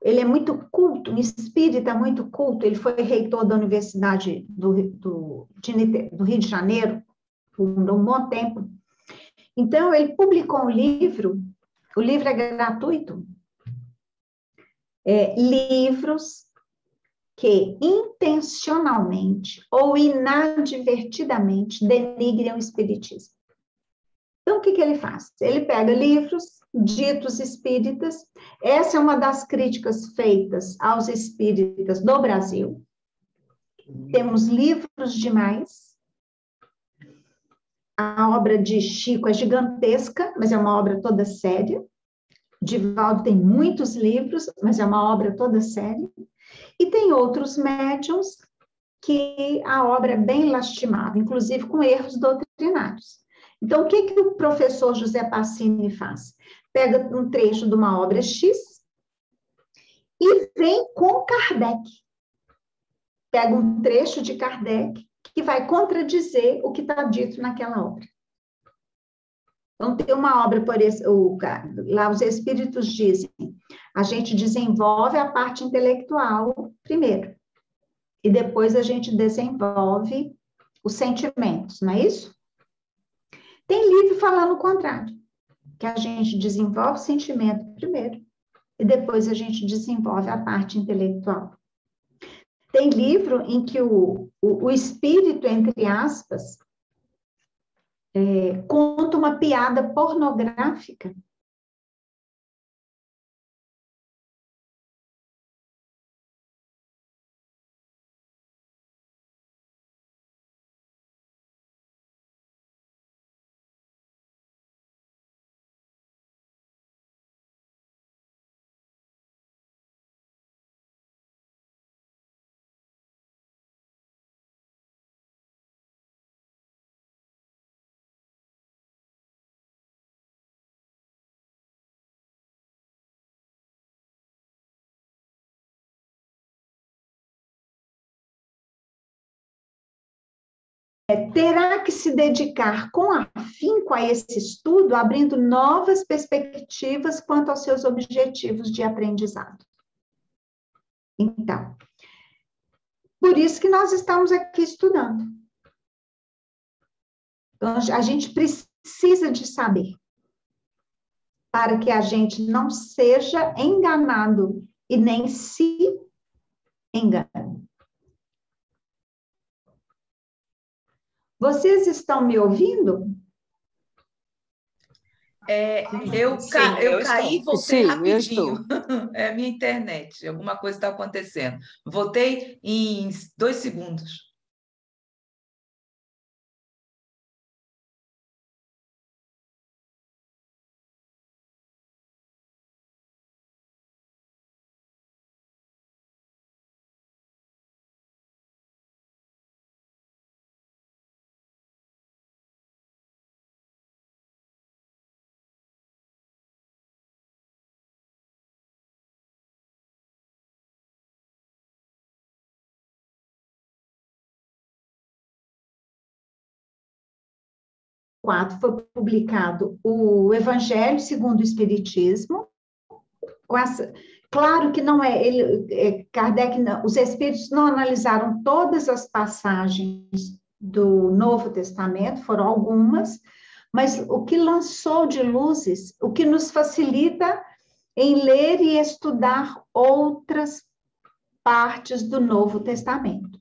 Ele é muito culto, um espírita muito culto. Ele foi reitor da Universidade do Rio de Janeiro por um bom tempo. Então, ele publicou um livro, o livro é gratuito, livros que intencionalmente ou inadvertidamente denigrem o espiritismo. Então, o que ele faz? Ele pega livros ditos espíritas, essa é uma das críticas feitas aos espíritas do Brasil. Temos livros demais. A obra de Chico é gigantesca, mas é uma obra toda séria. Divaldo tem muitos livros, mas é uma obra toda séria. E tem outros médiuns que a obra é bem lastimável, inclusive com erros doutrinários. Então, o que o professor José Passini faz? Pega um trecho de uma obra X e vem com Kardec. Pega um trecho de Kardec que vai contradizer o que está dito naquela obra. Então, tem uma obra, por exemplo, lá os espíritos dizem, a gente desenvolve a parte intelectual primeiro, e depois a gente desenvolve os sentimentos, não é isso? Tem livro falando o contrário, que a gente desenvolve o sentimento primeiro, e depois a gente desenvolve a parte intelectual. Tem livro em que o espírito, entre aspas, conta uma piada pornográfica. Terá que se dedicar com afinco a esse estudo, abrindo novas perspectivas quanto aos seus objetivos de aprendizado. Então, por isso que nós estamos aqui estudando. Então, a gente precisa de saber, para que a gente não seja enganado e nem se engane. Vocês estão me ouvindo?
Eu caí e voltei rapidinho. É a minha internet, alguma coisa está acontecendo. Voltei em 2 segundos.
Foi publicado o Evangelho segundo o Espiritismo. Claro que não Kardec, os espíritos não analisaram todas as passagens do Novo Testamento, foram algumas, mas o que lançou de luzes, o que nos facilita em ler e estudar outras partes do Novo Testamento.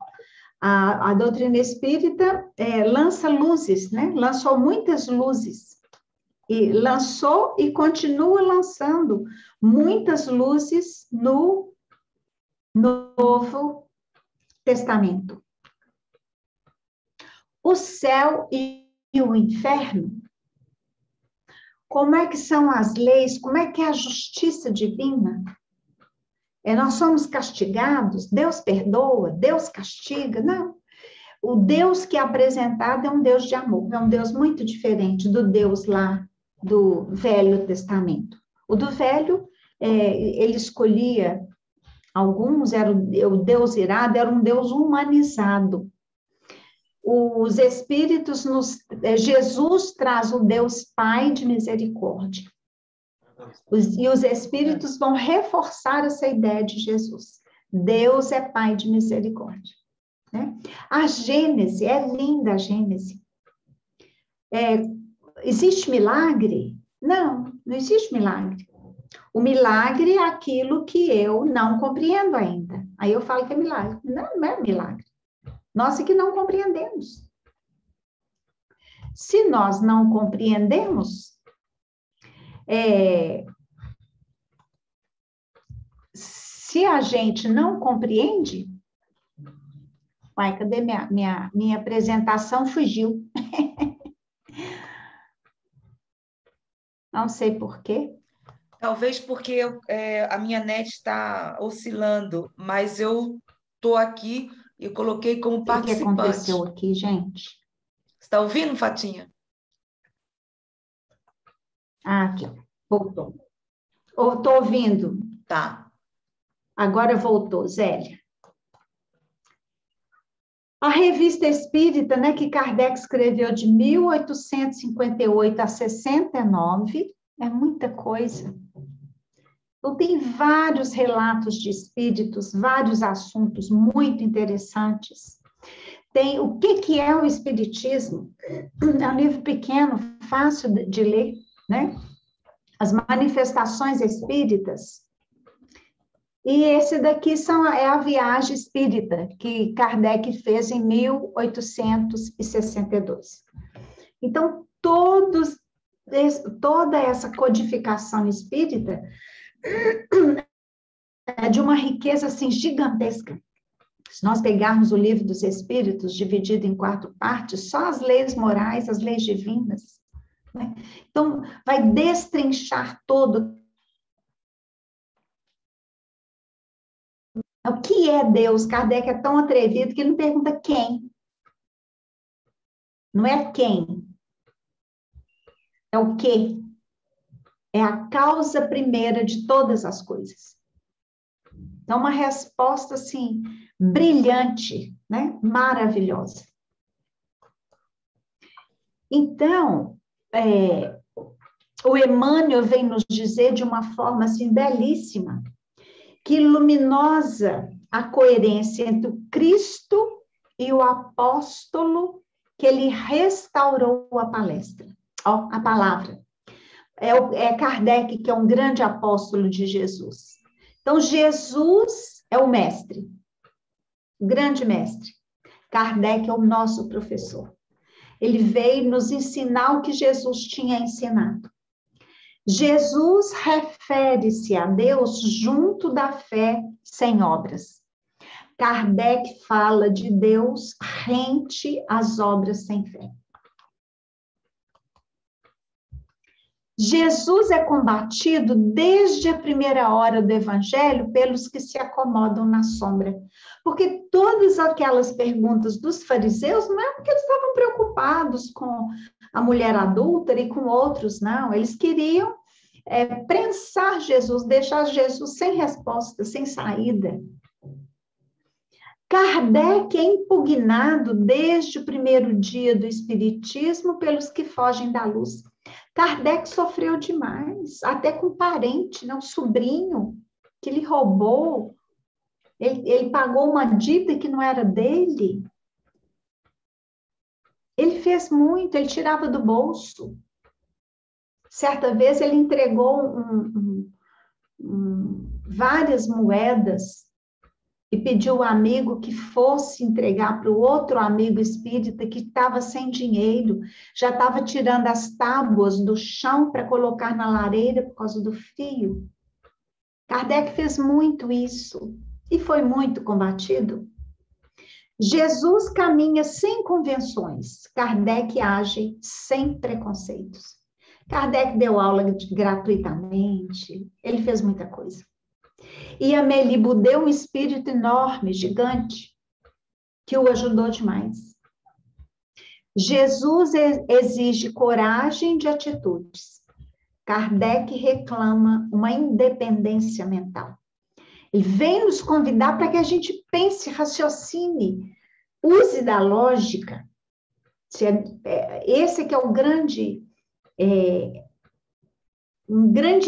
A doutrina espírita lança luzes, né? Lançou muitas luzes, e lançou e continua lançando muitas luzes no Novo Testamento. O céu e o inferno, como é que são as leis, como é que é a justiça divina? Nós somos castigados, Deus perdoa, Deus castiga, não. O Deus que é apresentado é um Deus de amor, é um Deus muito diferente do Deus lá do Velho Testamento. O do Velho, ele escolhia alguns, era o Deus irado, era um Deus humanizado. Os Espíritos, Jesus traz o Deus Pai de misericórdia. E os Espíritos vão reforçar essa ideia de Jesus. Deus é Pai de misericórdia. Né? A Gênese, é linda a Gênese. Existe milagre? Não, não existe milagre. O milagre é aquilo que eu não compreendo ainda. Aí eu falo que é milagre. Não, não é milagre. Nós é que não compreendemos. Se nós não compreendemos, se a gente não compreende, uai, cadê minha apresentação? Fugiu. Não sei por quê.
Talvez porque a minha net está oscilando, mas eu estou aqui e coloquei como participante.
O que aconteceu aqui, gente?
Você está ouvindo, Fatinha?
Aqui, voltou. Estou ouvindo.
Tá.
Agora voltou, Zélia. A Revista Espírita, né, que Kardec escreveu de 1858 a 69, é muita coisa. Então, tem vários relatos de espíritos, vários assuntos muito interessantes. Tem o que é o espiritismo? É um livro pequeno, fácil de ler, né? As manifestações espíritas. E esse daqui é a viagem espírita que Kardec fez em 1862. Então, toda essa codificação espírita é de uma riqueza assim, gigantesca. Se nós pegarmos o Livro dos Espíritos, dividido em 4 partes, só as leis morais, as leis divinas, né? Então, vai destrinchar todo. O que é Deus? Kardec é tão atrevido que ele não pergunta quem. Não é quem. É o quê. É a causa primeira de todas as coisas. Então, uma resposta, assim, brilhante, né? Maravilhosa. Então, o Emmanuel vem nos dizer de uma forma, assim, belíssima, que luminosa a coerência entre o Cristo e o apóstolo que ele restaurou a palestra, a palavra. É Kardec, que é um grande apóstolo de Jesus. Então, Jesus é o mestre, o grande mestre. Kardec é o nosso professor. Ele veio nos ensinar o que Jesus tinha ensinado. Jesus refere-se a Deus junto da fé sem obras. Kardec fala de Deus rente às obras sem fé. Jesus é combatido desde a primeira hora do Evangelho pelos que se acomodam na sombra. Porque todas aquelas perguntas dos fariseus não é porque eles estavam preocupados com a mulher adúltera e com outros, não. Eles queriam prensar Jesus, deixar Jesus sem resposta, sem saída. Kardec é impugnado desde o primeiro dia do Espiritismo pelos que fogem da luz. Kardec sofreu demais, até com parente, um sobrinho que lhe roubou. Ele pagou uma dívida que não era dele. Ele fez muito, ele tirava do bolso. Certa vez ele entregou várias moedas e pediu ao amigo que fosse entregar para o outro amigo espírita que estava sem dinheiro, já estava tirando as tábuas do chão para colocar na lareira por causa do frio. Kardec fez muito isso e foi muito combatido. Jesus caminha sem convenções, Kardec age sem preconceitos. Kardec deu aula gratuitamente, ele fez muita coisa. E Amélie Boudet, um espírito enorme, gigante, que o ajudou demais. Jesus exige coragem de atitudes. Kardec reclama uma independência mental. Ele vem nos convidar para que a gente pense, raciocine, use da lógica. Esse que é o um grande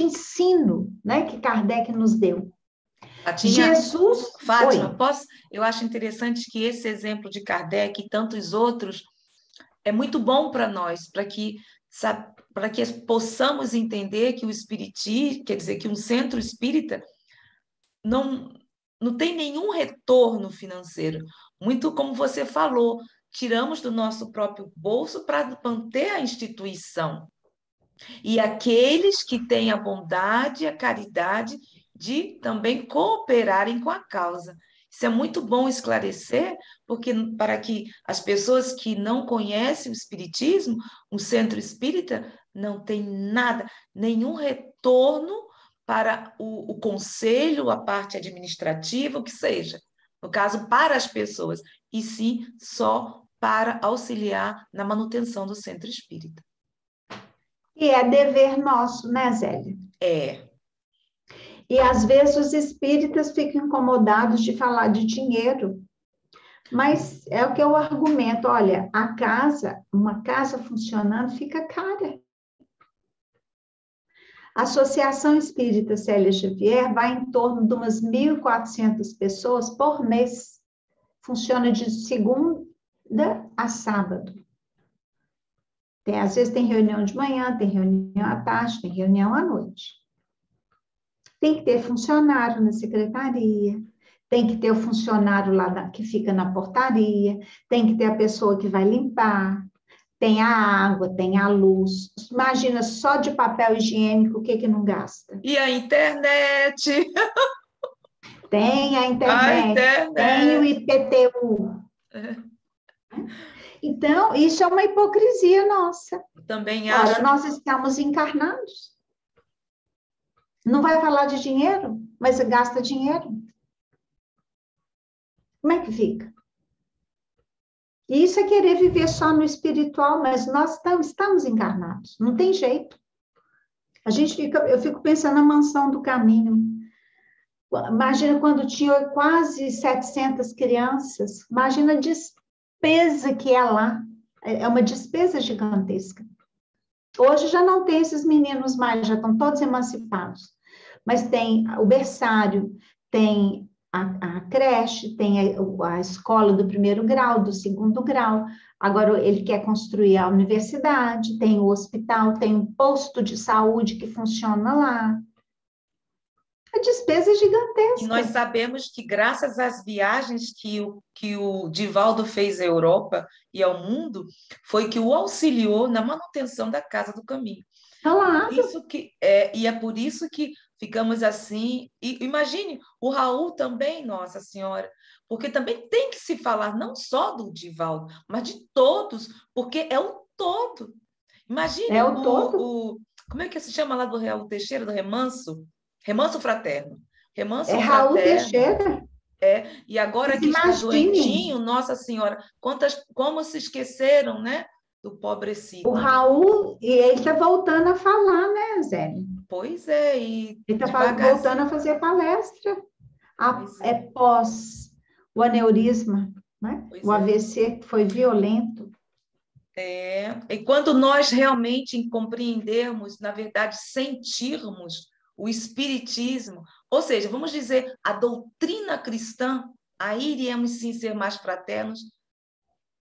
ensino, né, que Kardec nos deu. Jesus...
Fátima, eu acho interessante que esse exemplo de Kardec e tantos outros é muito bom para nós, para que possamos entender que o espiritismo, quer dizer, que um centro espírita não tem nenhum retorno financeiro. Muito como você falou, tiramos do nosso próprio bolso para manter a instituição. E aqueles que têm a bondade, a caridade de também cooperarem com a causa. Isso é muito bom esclarecer, porque para que as pessoas que não conhecem o espiritismo, o centro espírita não tem nada, nenhum retorno para o conselho, a parte administrativa, o que seja. No caso, para as pessoas, e sim só para auxiliar na manutenção do centro espírita.
E é dever nosso, né, Zélia?
É.
E às vezes os espíritas ficam incomodados de falar de dinheiro. Mas é o que eu argumento, olha, uma casa funcionando fica cara. A Associação Espírita Célia Xavier vai em torno de umas 1.400 pessoas por mês. Funciona de segunda a sábado. Às vezes tem reunião de manhã, tem reunião à tarde, tem reunião à noite. Tem que ter funcionário na secretaria, tem que ter o funcionário lá que fica na portaria, tem que ter a pessoa que vai limpar, tem a água, tem a luz. Imagina, só de papel higiênico, o que não gasta?
E a internet?
Tem a internet. Tem o IPTU. Então, isso é uma hipocrisia nossa.
Também acho.
Ora, nós estamos encarnados. Não vai falar de dinheiro, mas gasta dinheiro. Como é que fica? E isso é querer viver só no espiritual, mas nós estamos encarnados, não tem jeito. Eu fico pensando na mansão do caminho. Imagina quando tinha quase 700 crianças, imagina a despesa que é lá. É uma despesa gigantesca. Hoje já não tem esses meninos mais, já estão todos emancipados. Mas tem o berçário, tem a creche, tem a escola do 1º grau, do 2º grau. Agora ele quer construir a universidade, tem o hospital, tem um posto de saúde que funciona lá. A despesa é gigantesca.
E nós sabemos que graças às viagens que o Divaldo fez à Europa e ao mundo, foi que o auxiliou na manutenção da Casa do Caminho.
Claro.
E é por isso que ficamos assim. E imagine, o Raul também, Nossa Senhora, porque também tem que se falar não só do Divaldo, mas de todos, porque é o todo. Imagine
todo.
Como é que se chama lá do Raul Teixeira, do Remanso? Remanso Fraterno. Remanso
Fraterno. Raul Teixeira.
E agora que está doentinho, Nossa Senhora, como se esqueceram, né? Do pobrecido.
O Raul, e ele está voltando a falar, né, Zé?
Pois é.
Ele está voltando a fazer palestra. Pós o aneurisma, né? O AVC foi violento.
E quando nós realmente compreendermos, na verdade, sentirmos o espiritismo, ou seja, vamos dizer, a doutrina cristã, aí iremos sim ser mais fraternos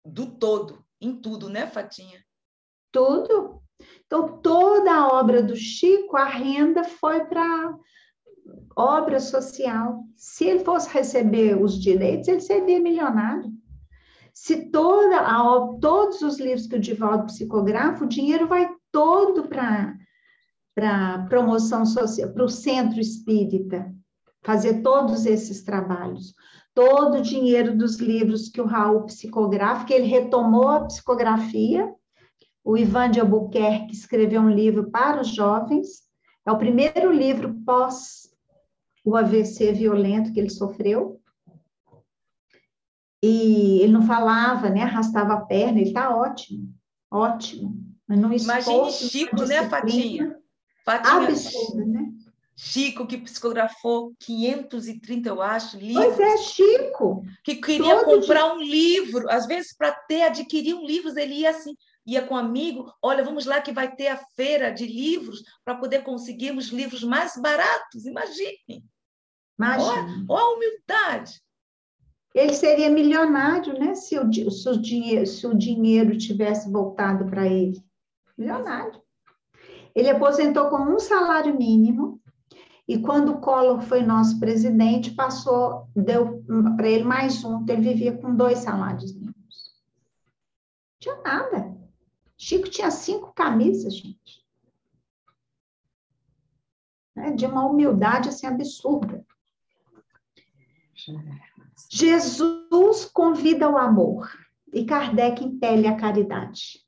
do todo, em tudo, né, Fatinha?
Tudo. Então, toda a obra do Chico, a renda foi para obra social. Se ele fosse receber os direitos, ele seria milionário. Se todos os livros que o Divaldo psicografa, o dinheiro vai todo para promoção social, para o centro espírita, fazer todos esses trabalhos. Todo o dinheiro dos livros que o Raul psicografa, que ele retomou a psicografia. O Ivan de Albuquerque escreveu um livro para os jovens. É o primeiro livro pós o AVC violento que ele sofreu. E ele não falava, né? Arrastava a perna, ele está ótimo, ótimo. Mas não
imagine Chico, né, Fatinha? Fátima,
Absurdo, né?
Chico, que psicografou 530, eu acho, livros.
Pois é, Chico.
Que queria comprar um livro. Às vezes, para adquirir um livro, ele ia assim, ia com um amigo, olha, vamos lá que vai ter a feira de livros para poder conseguirmos livros mais baratos. Imagine.
Imagina.
Olha a humildade.
Ele seria milionário, né? Se o dinheiro tivesse voltado para ele. Milionário. Ele aposentou com um salário mínimo e quando o Collor foi nosso presidente, deu para ele mais um, então ele vivia com 2 salários mínimos. Não tinha nada. Chico tinha 5 camisas, gente. De uma humildade assim absurda. Jesus convida ao amor e Kardec impele a caridade.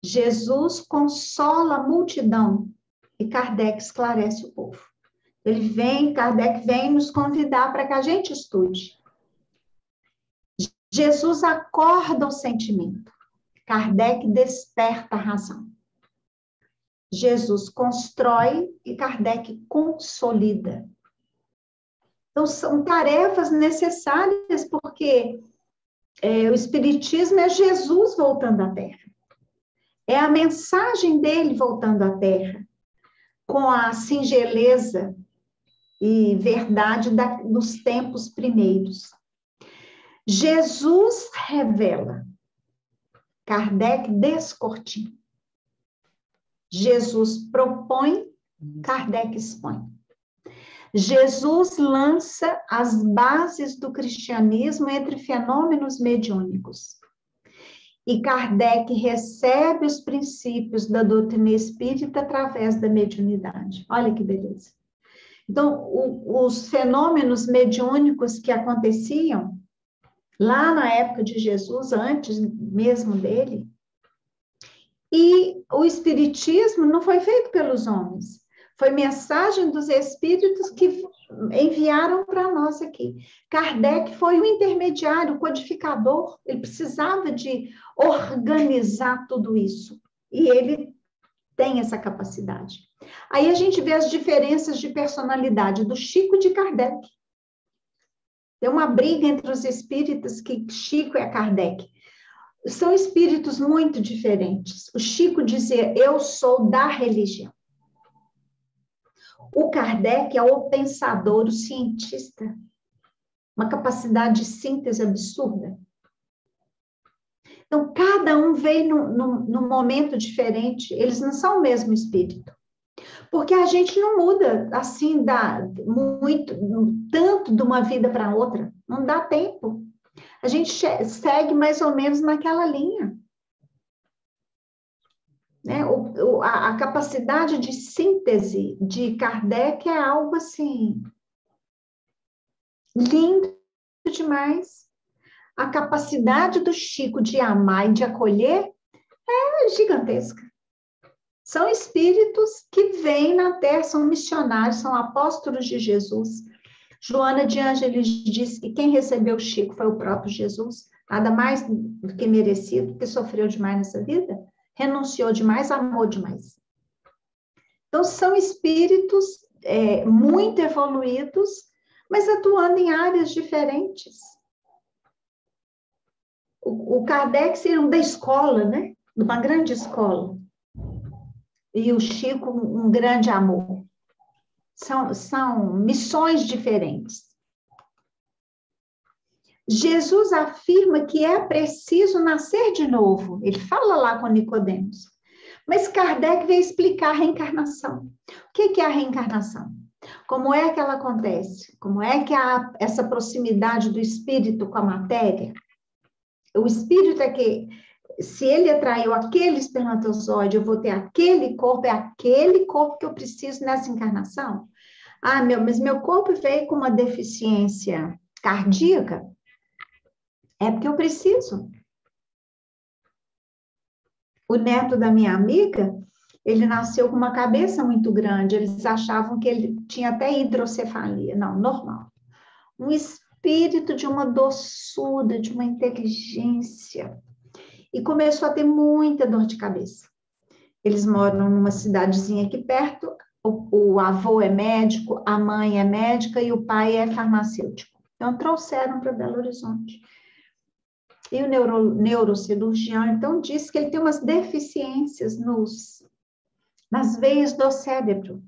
Jesus consola a multidão e Kardec esclarece o povo. Kardec vem nos convidar para que a gente estude. Jesus acorda o sentimento, Kardec desperta a razão. Jesus constrói e Kardec consolida. Então, são tarefas necessárias, porque o Espiritismo é Jesus voltando à Terra. É a mensagem dele voltando à Terra, com a singeleza e verdade dos tempos primeiros. Jesus revela, Kardec descortina. Jesus propõe, Kardec expõe. Jesus lança as bases do cristianismo entre fenômenos mediúnicos. E Kardec recebe os princípios da doutrina espírita através da mediunidade. Olha que beleza. Então, os fenômenos mediúnicos que aconteciam lá na época de Jesus, antes mesmo dele, e o espiritismo não foi feito pelos homens, foi mensagem dos espíritos que enviaram para nós aqui. Kardec foi o intermediário, o codificador, ele precisava de organizar tudo isso, e ele tem essa capacidade. Aí a gente vê as diferenças de personalidade do Chico e de Kardec. Tem uma briga entre os espíritos que Chico é Kardec. São espíritos muito diferentes. O Chico dizia, eu sou da religião. O Kardec é o pensador, o cientista. Uma capacidade de síntese absurda. Então, cada um veio num momento diferente. Eles não são o mesmo espírito. Porque a gente não muda assim, tanto de uma vida para outra. Não dá tempo. A gente segue mais ou menos naquela linha. Né? A capacidade de síntese de Kardec é algo assim, lindo demais. A capacidade do Chico de amar e de acolher é gigantesca. São espíritos que vêm na Terra, são missionários, são apóstolos de Jesus. Joana de Ângeles disse que quem recebeu o Chico foi o próprio Jesus, nada mais do que merecido, porque sofreu demais nessa vida, renunciou demais, amou demais. Então, são espíritos muito evoluídos, mas atuando em áreas diferentes. O Kardec seria um da escola, né? De uma grande escola. E o Chico, um grande amor. São missões diferentes. Jesus afirma que é preciso nascer de novo. Ele fala lá com Nicodemos. Mas Kardec veio explicar a reencarnação. O que é a reencarnação? Como é que ela acontece? Como é que há essa proximidade do espírito com a matéria? O espírito é que, se ele atraiu aquele espermatozoide, eu vou ter aquele corpo, é aquele corpo que eu preciso nessa encarnação? Ah, mas meu corpo veio com uma deficiência cardíaca? É porque eu preciso. O neto da minha amiga, ele nasceu com uma cabeça muito grande, eles achavam que ele tinha até hidrocefalia. Não, normal. Um espírito de uma doçura, de uma inteligência. E começou a ter muita dor de cabeça. Eles moram numa cidadezinha aqui perto, o avô é médico, a mãe é médica e o pai é farmacêutico. Então, trouxeram para Belo Horizonte. E o neurocirurgião, então, disse que ele tem umas deficiências nas veias do cérebro,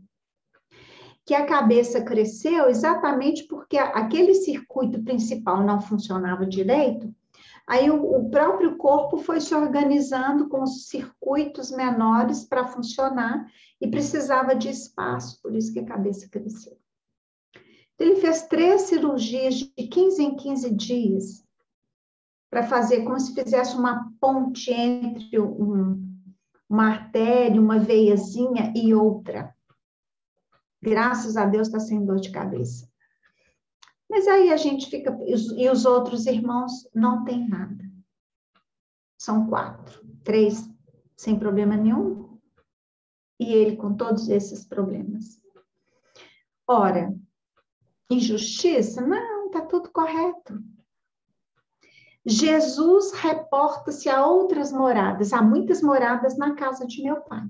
que a cabeça cresceu exatamente porque aquele circuito principal não funcionava direito, aí o próprio corpo foi se organizando com os circuitos menores para funcionar e precisava de espaço, por isso que a cabeça cresceu. Então, ele fez 3 cirurgias de 15 em 15 dias para fazer como se fizesse uma ponte entre uma artéria, uma veiazinha e outra. Graças a Deus está sem dor de cabeça. Mas aí a gente fica... E os outros irmãos não têm nada. São 4. 3 sem problema nenhum. E ele com todos esses problemas. Ora, injustiça? Não, está tudo correto. Jesus reporta-se a outras moradas. Há muitas moradas na casa de meu pai.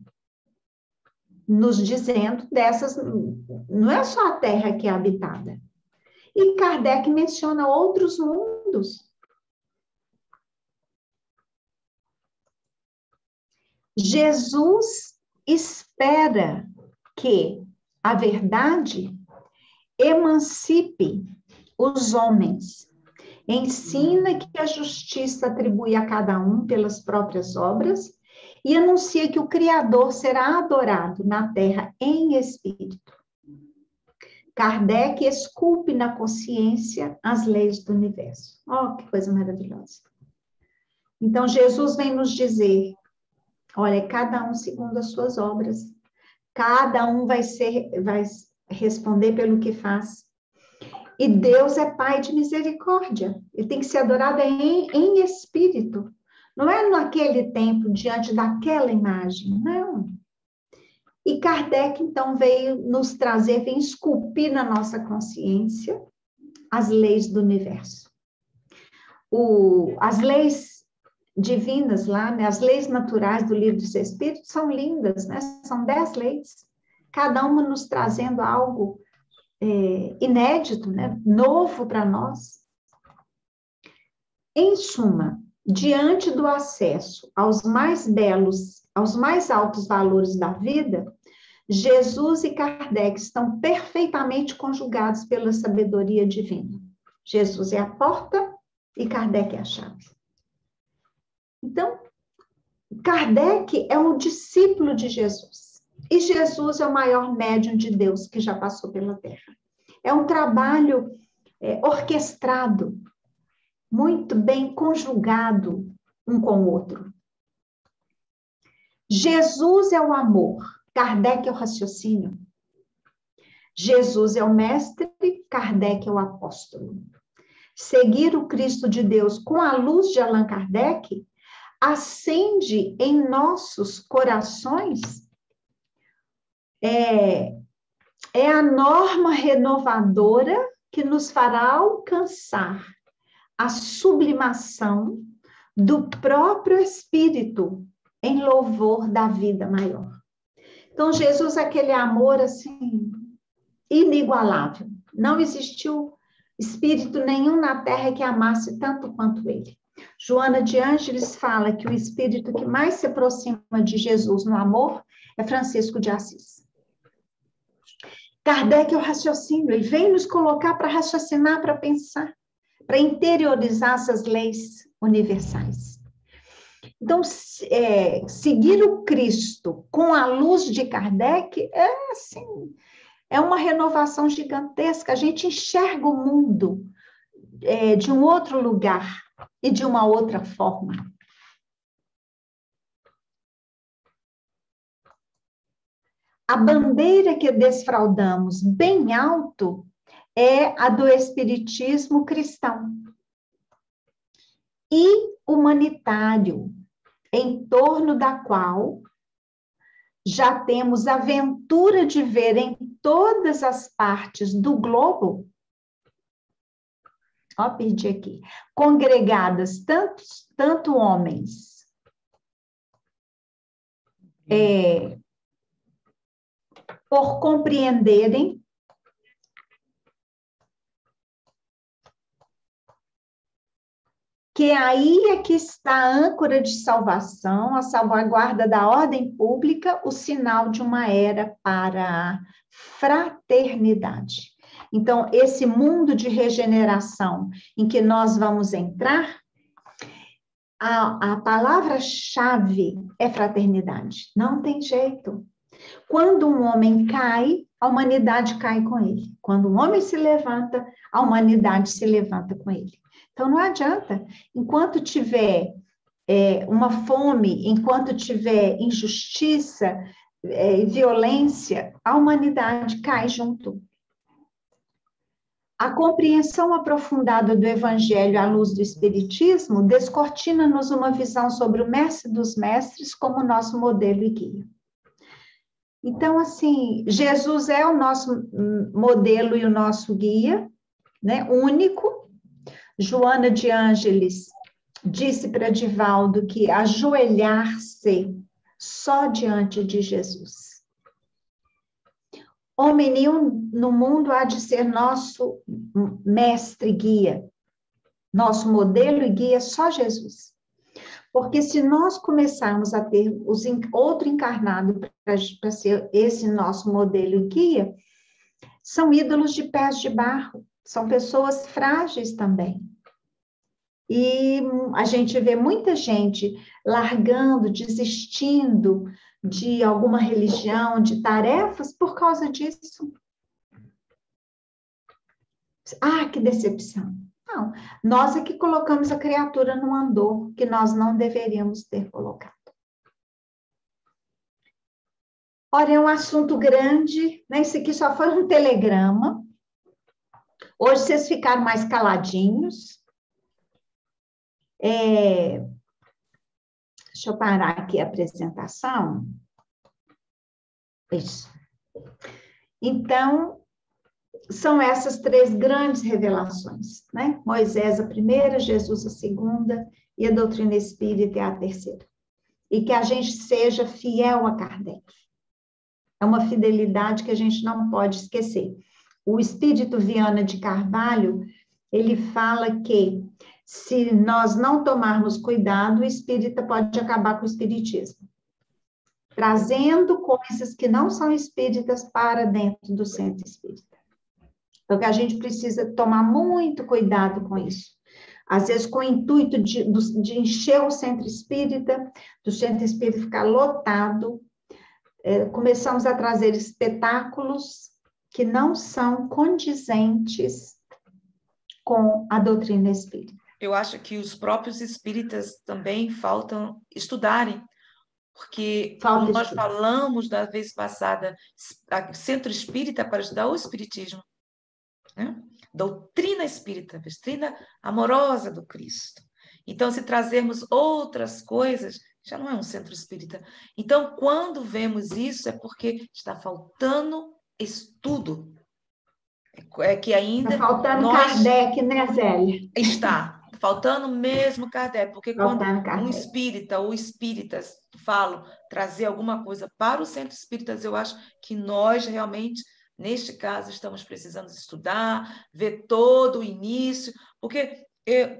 Nos dizendo dessas, não é só a terra que é habitada. E Kardec menciona outros mundos. Jesus espera que a verdade emancipe os homens. Ensina que a justiça atribui a cada um pelas próprias obras e anuncia que o Criador será adorado na terra em espírito. Kardec esculpe na consciência as leis do universo. Oh, que coisa maravilhosa. Então, Jesus vem nos dizer, olha, cada um segundo as suas obras. Cada um vai responder pelo que faz. E Deus é Pai de misericórdia. Ele tem que ser adorado em espírito. Não é naquele tempo, diante daquela imagem, não. E Kardec, então, veio nos trazer, veio esculpir na nossa consciência as leis do universo. As leis divinas lá, né, as leis naturais do Livro dos Espíritos são lindas, né? São 10 leis, cada uma nos trazendo algo inédito, né? Novo para nós. Em suma, diante do acesso aos mais belos, aos mais altos valores da vida, Jesus e Kardec estão perfeitamente conjugados pela sabedoria divina. Jesus é a porta e Kardec é a chave. Então, Kardec é um discípulo de Jesus. E Jesus é o maior médium de Deus que já passou pela Terra. É um trabalho orquestrado, muito bem conjugado um com o outro. Jesus é o amor, Kardec é o raciocínio. Jesus é o mestre, Kardec é o apóstolo. Seguir o Cristo de Deus com a luz de Allan Kardec acende em nossos corações a norma renovadora que nos fará alcançar a sublimação do próprio Espírito em louvor da vida maior. Então, Jesus é aquele amor, assim, inigualável. Não existiu espírito nenhum na Terra que amasse tanto quanto ele. Joana de Ângeles fala que o espírito que mais se aproxima de Jesus no amor é Francisco de Assis. Kardec é o raciocínio, ele vem nos colocar para raciocinar, para pensar, para interiorizar essas leis universais. Então, seguir o Cristo com a luz de Kardec é uma renovação gigantesca. A gente enxerga o mundo de um outro lugar e de uma outra forma. A bandeira que desfraldamos bem alto é a do espiritismo cristão e humanitário, em torno da qual já temos a ventura de ver em todas as partes do globo, perdi aqui, congregadas tanto homens por compreenderem que aí é que está a âncora de salvação, a salvaguarda da ordem pública, o sinal de uma era para a fraternidade. Então, esse mundo de regeneração em que nós vamos entrar, a palavra-chave é fraternidade. Não tem jeito. Quando um homem cai, a humanidade cai com ele. Quando um homem se levanta, a humanidade se levanta com ele. Então, não adianta. Enquanto tiver uma fome, enquanto tiver injustiça e violência, a humanidade cai junto. A compreensão aprofundada do Evangelho à luz do Espiritismo descortina-nos uma visão sobre o Mestre dos Mestres como nosso modelo e guia. Então, assim, Jesus é o nosso modelo e o nosso guia, né, único. Joana de Ângeles disse para Divaldo que ajoelhar-se só diante de Jesus. Homem nenhum no mundo há de ser nosso mestre e guia, nosso modelo e guia, só Jesus. Porque se nós começarmos a ter outro encarnado para ser esse nosso modelo e guia, são ídolos de pés de barro, são pessoas frágeis também. E a gente vê muita gente largando, desistindo de alguma religião, de tarefas, por causa disso. Ah, que decepção. Não, nós é que colocamos a criatura no andor que nós não deveríamos ter colocado. Ora, é um assunto grande, né? Isso aqui só foi um telegrama. Hoje vocês ficaram mais caladinhos. Deixa eu parar aqui a apresentação. Isso. Então, são essas três grandes revelações, né? Moisés a primeira, Jesus a segunda e a doutrina espírita é a terceira. E que a gente seja fiel a Kardec. É uma fidelidade que a gente não pode esquecer. O espírito Viana de Carvalho, ele fala que se nós não tomarmos cuidado, o espírita pode acabar com o espiritismo, trazendo coisas que não são espíritas para dentro do centro espírita. Então, que a gente precisa tomar muito cuidado com isso. Às vezes, com o intuito de encher o centro espírita, do centro espírita ficar lotado, começamos a trazer espetáculos que não são condizentes com a doutrina espírita.
Eu acho que os próprios espíritas também faltam estudarem, porque como nós falamos da vez passada, centro espírita para estudar o espiritismo, né? Doutrina espírita, doutrina amorosa do Cristo. Então, se trazermos outras coisas, já não é um centro espírita. Então, quando vemos isso, é porque está faltando estudo. É que ainda...
Está faltando Kardec, né, Zélia?
Está faltando mesmo Kardec, porque quando um espírita ou espíritas falam trazer alguma coisa para o centro espíritas, eu acho que nós realmente, neste caso, estamos precisando estudar, ver todo o início, porque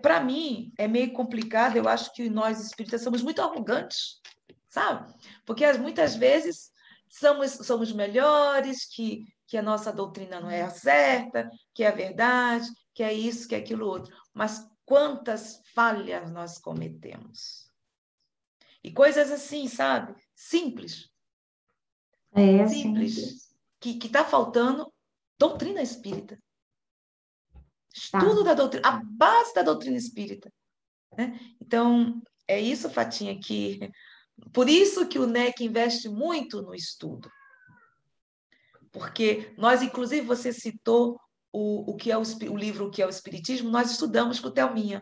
para mim é meio complicado, eu acho que nós espíritas somos muito arrogantes, sabe? Porque muitas vezes somos melhores, que a nossa doutrina não é a certa, que é a verdade, que é isso, que é aquilo outro. Mas quantas falhas nós cometemos? E coisas assim, sabe? Simples. Simples. Que está faltando doutrina espírita. Estudo da doutrina, a base da doutrina espírita. Né? Então, é isso, Fatinha, que... Por isso que o NEC investe muito no estudo. Porque nós, inclusive, você citou o que é o livro O que é o Espiritismo, nós estudamos com o Thelminha.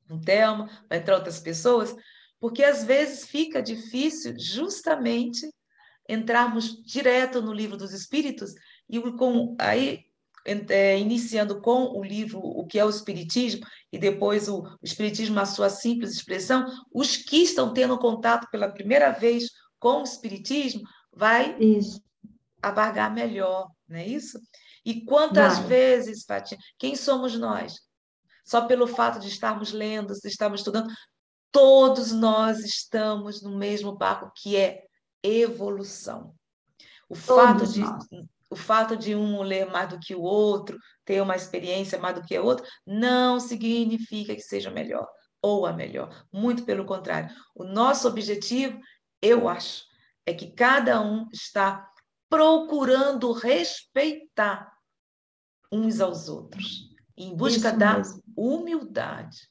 Com o Thelma, entre outras pessoas, porque às vezes fica difícil justamente entrarmos direto no livro dos Espíritos e iniciando com o livro O que é o Espiritismo e depois o Espiritismo, a sua simples expressão, os que estão tendo contato pela primeira vez com o Espiritismo, vai
Isso.
abarcar melhor, não é isso? E quantas vezes, Fátima, quem somos nós? Só pelo fato de estarmos lendo, de estarmos estudando, todos nós estamos no mesmo barco, que é evolução. O fato
Todos
de,
nós.
o fato de um ler mais do que o outro, ter uma experiência mais do que o outro, não significa que seja melhor ou a melhor. Muito pelo contrário. O nosso objetivo, eu acho, é que cada um está procurando respeitar uns aos outros, em busca
Isso
da
mesmo.
humildade.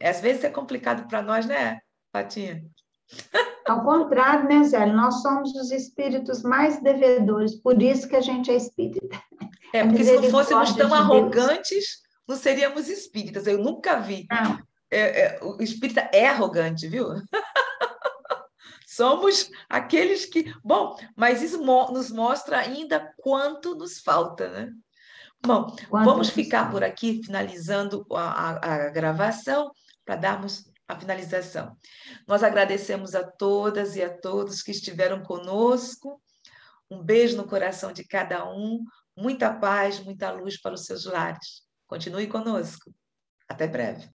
Às vezes é complicado para nós, né, Patinha?
Ao contrário, né, Zé? Nós somos os espíritos mais devedores, por isso que a gente é espírita.
Porque se não fôssemos
Misericórdia
tão
de Deus.
arrogantes, não seríamos espíritas. Eu nunca vi.
Não,
O espírita é arrogante, viu? Somos aqueles que. Bom, mas isso nos mostra ainda quanto nos falta, né? Bom, vamos ficar por aqui, finalizando a gravação, para darmos a finalização. Nós agradecemos a todas e a todos que estiveram conosco. Um beijo no coração de cada um, muita paz, muita luz para os seus lares. Continue conosco. Até breve.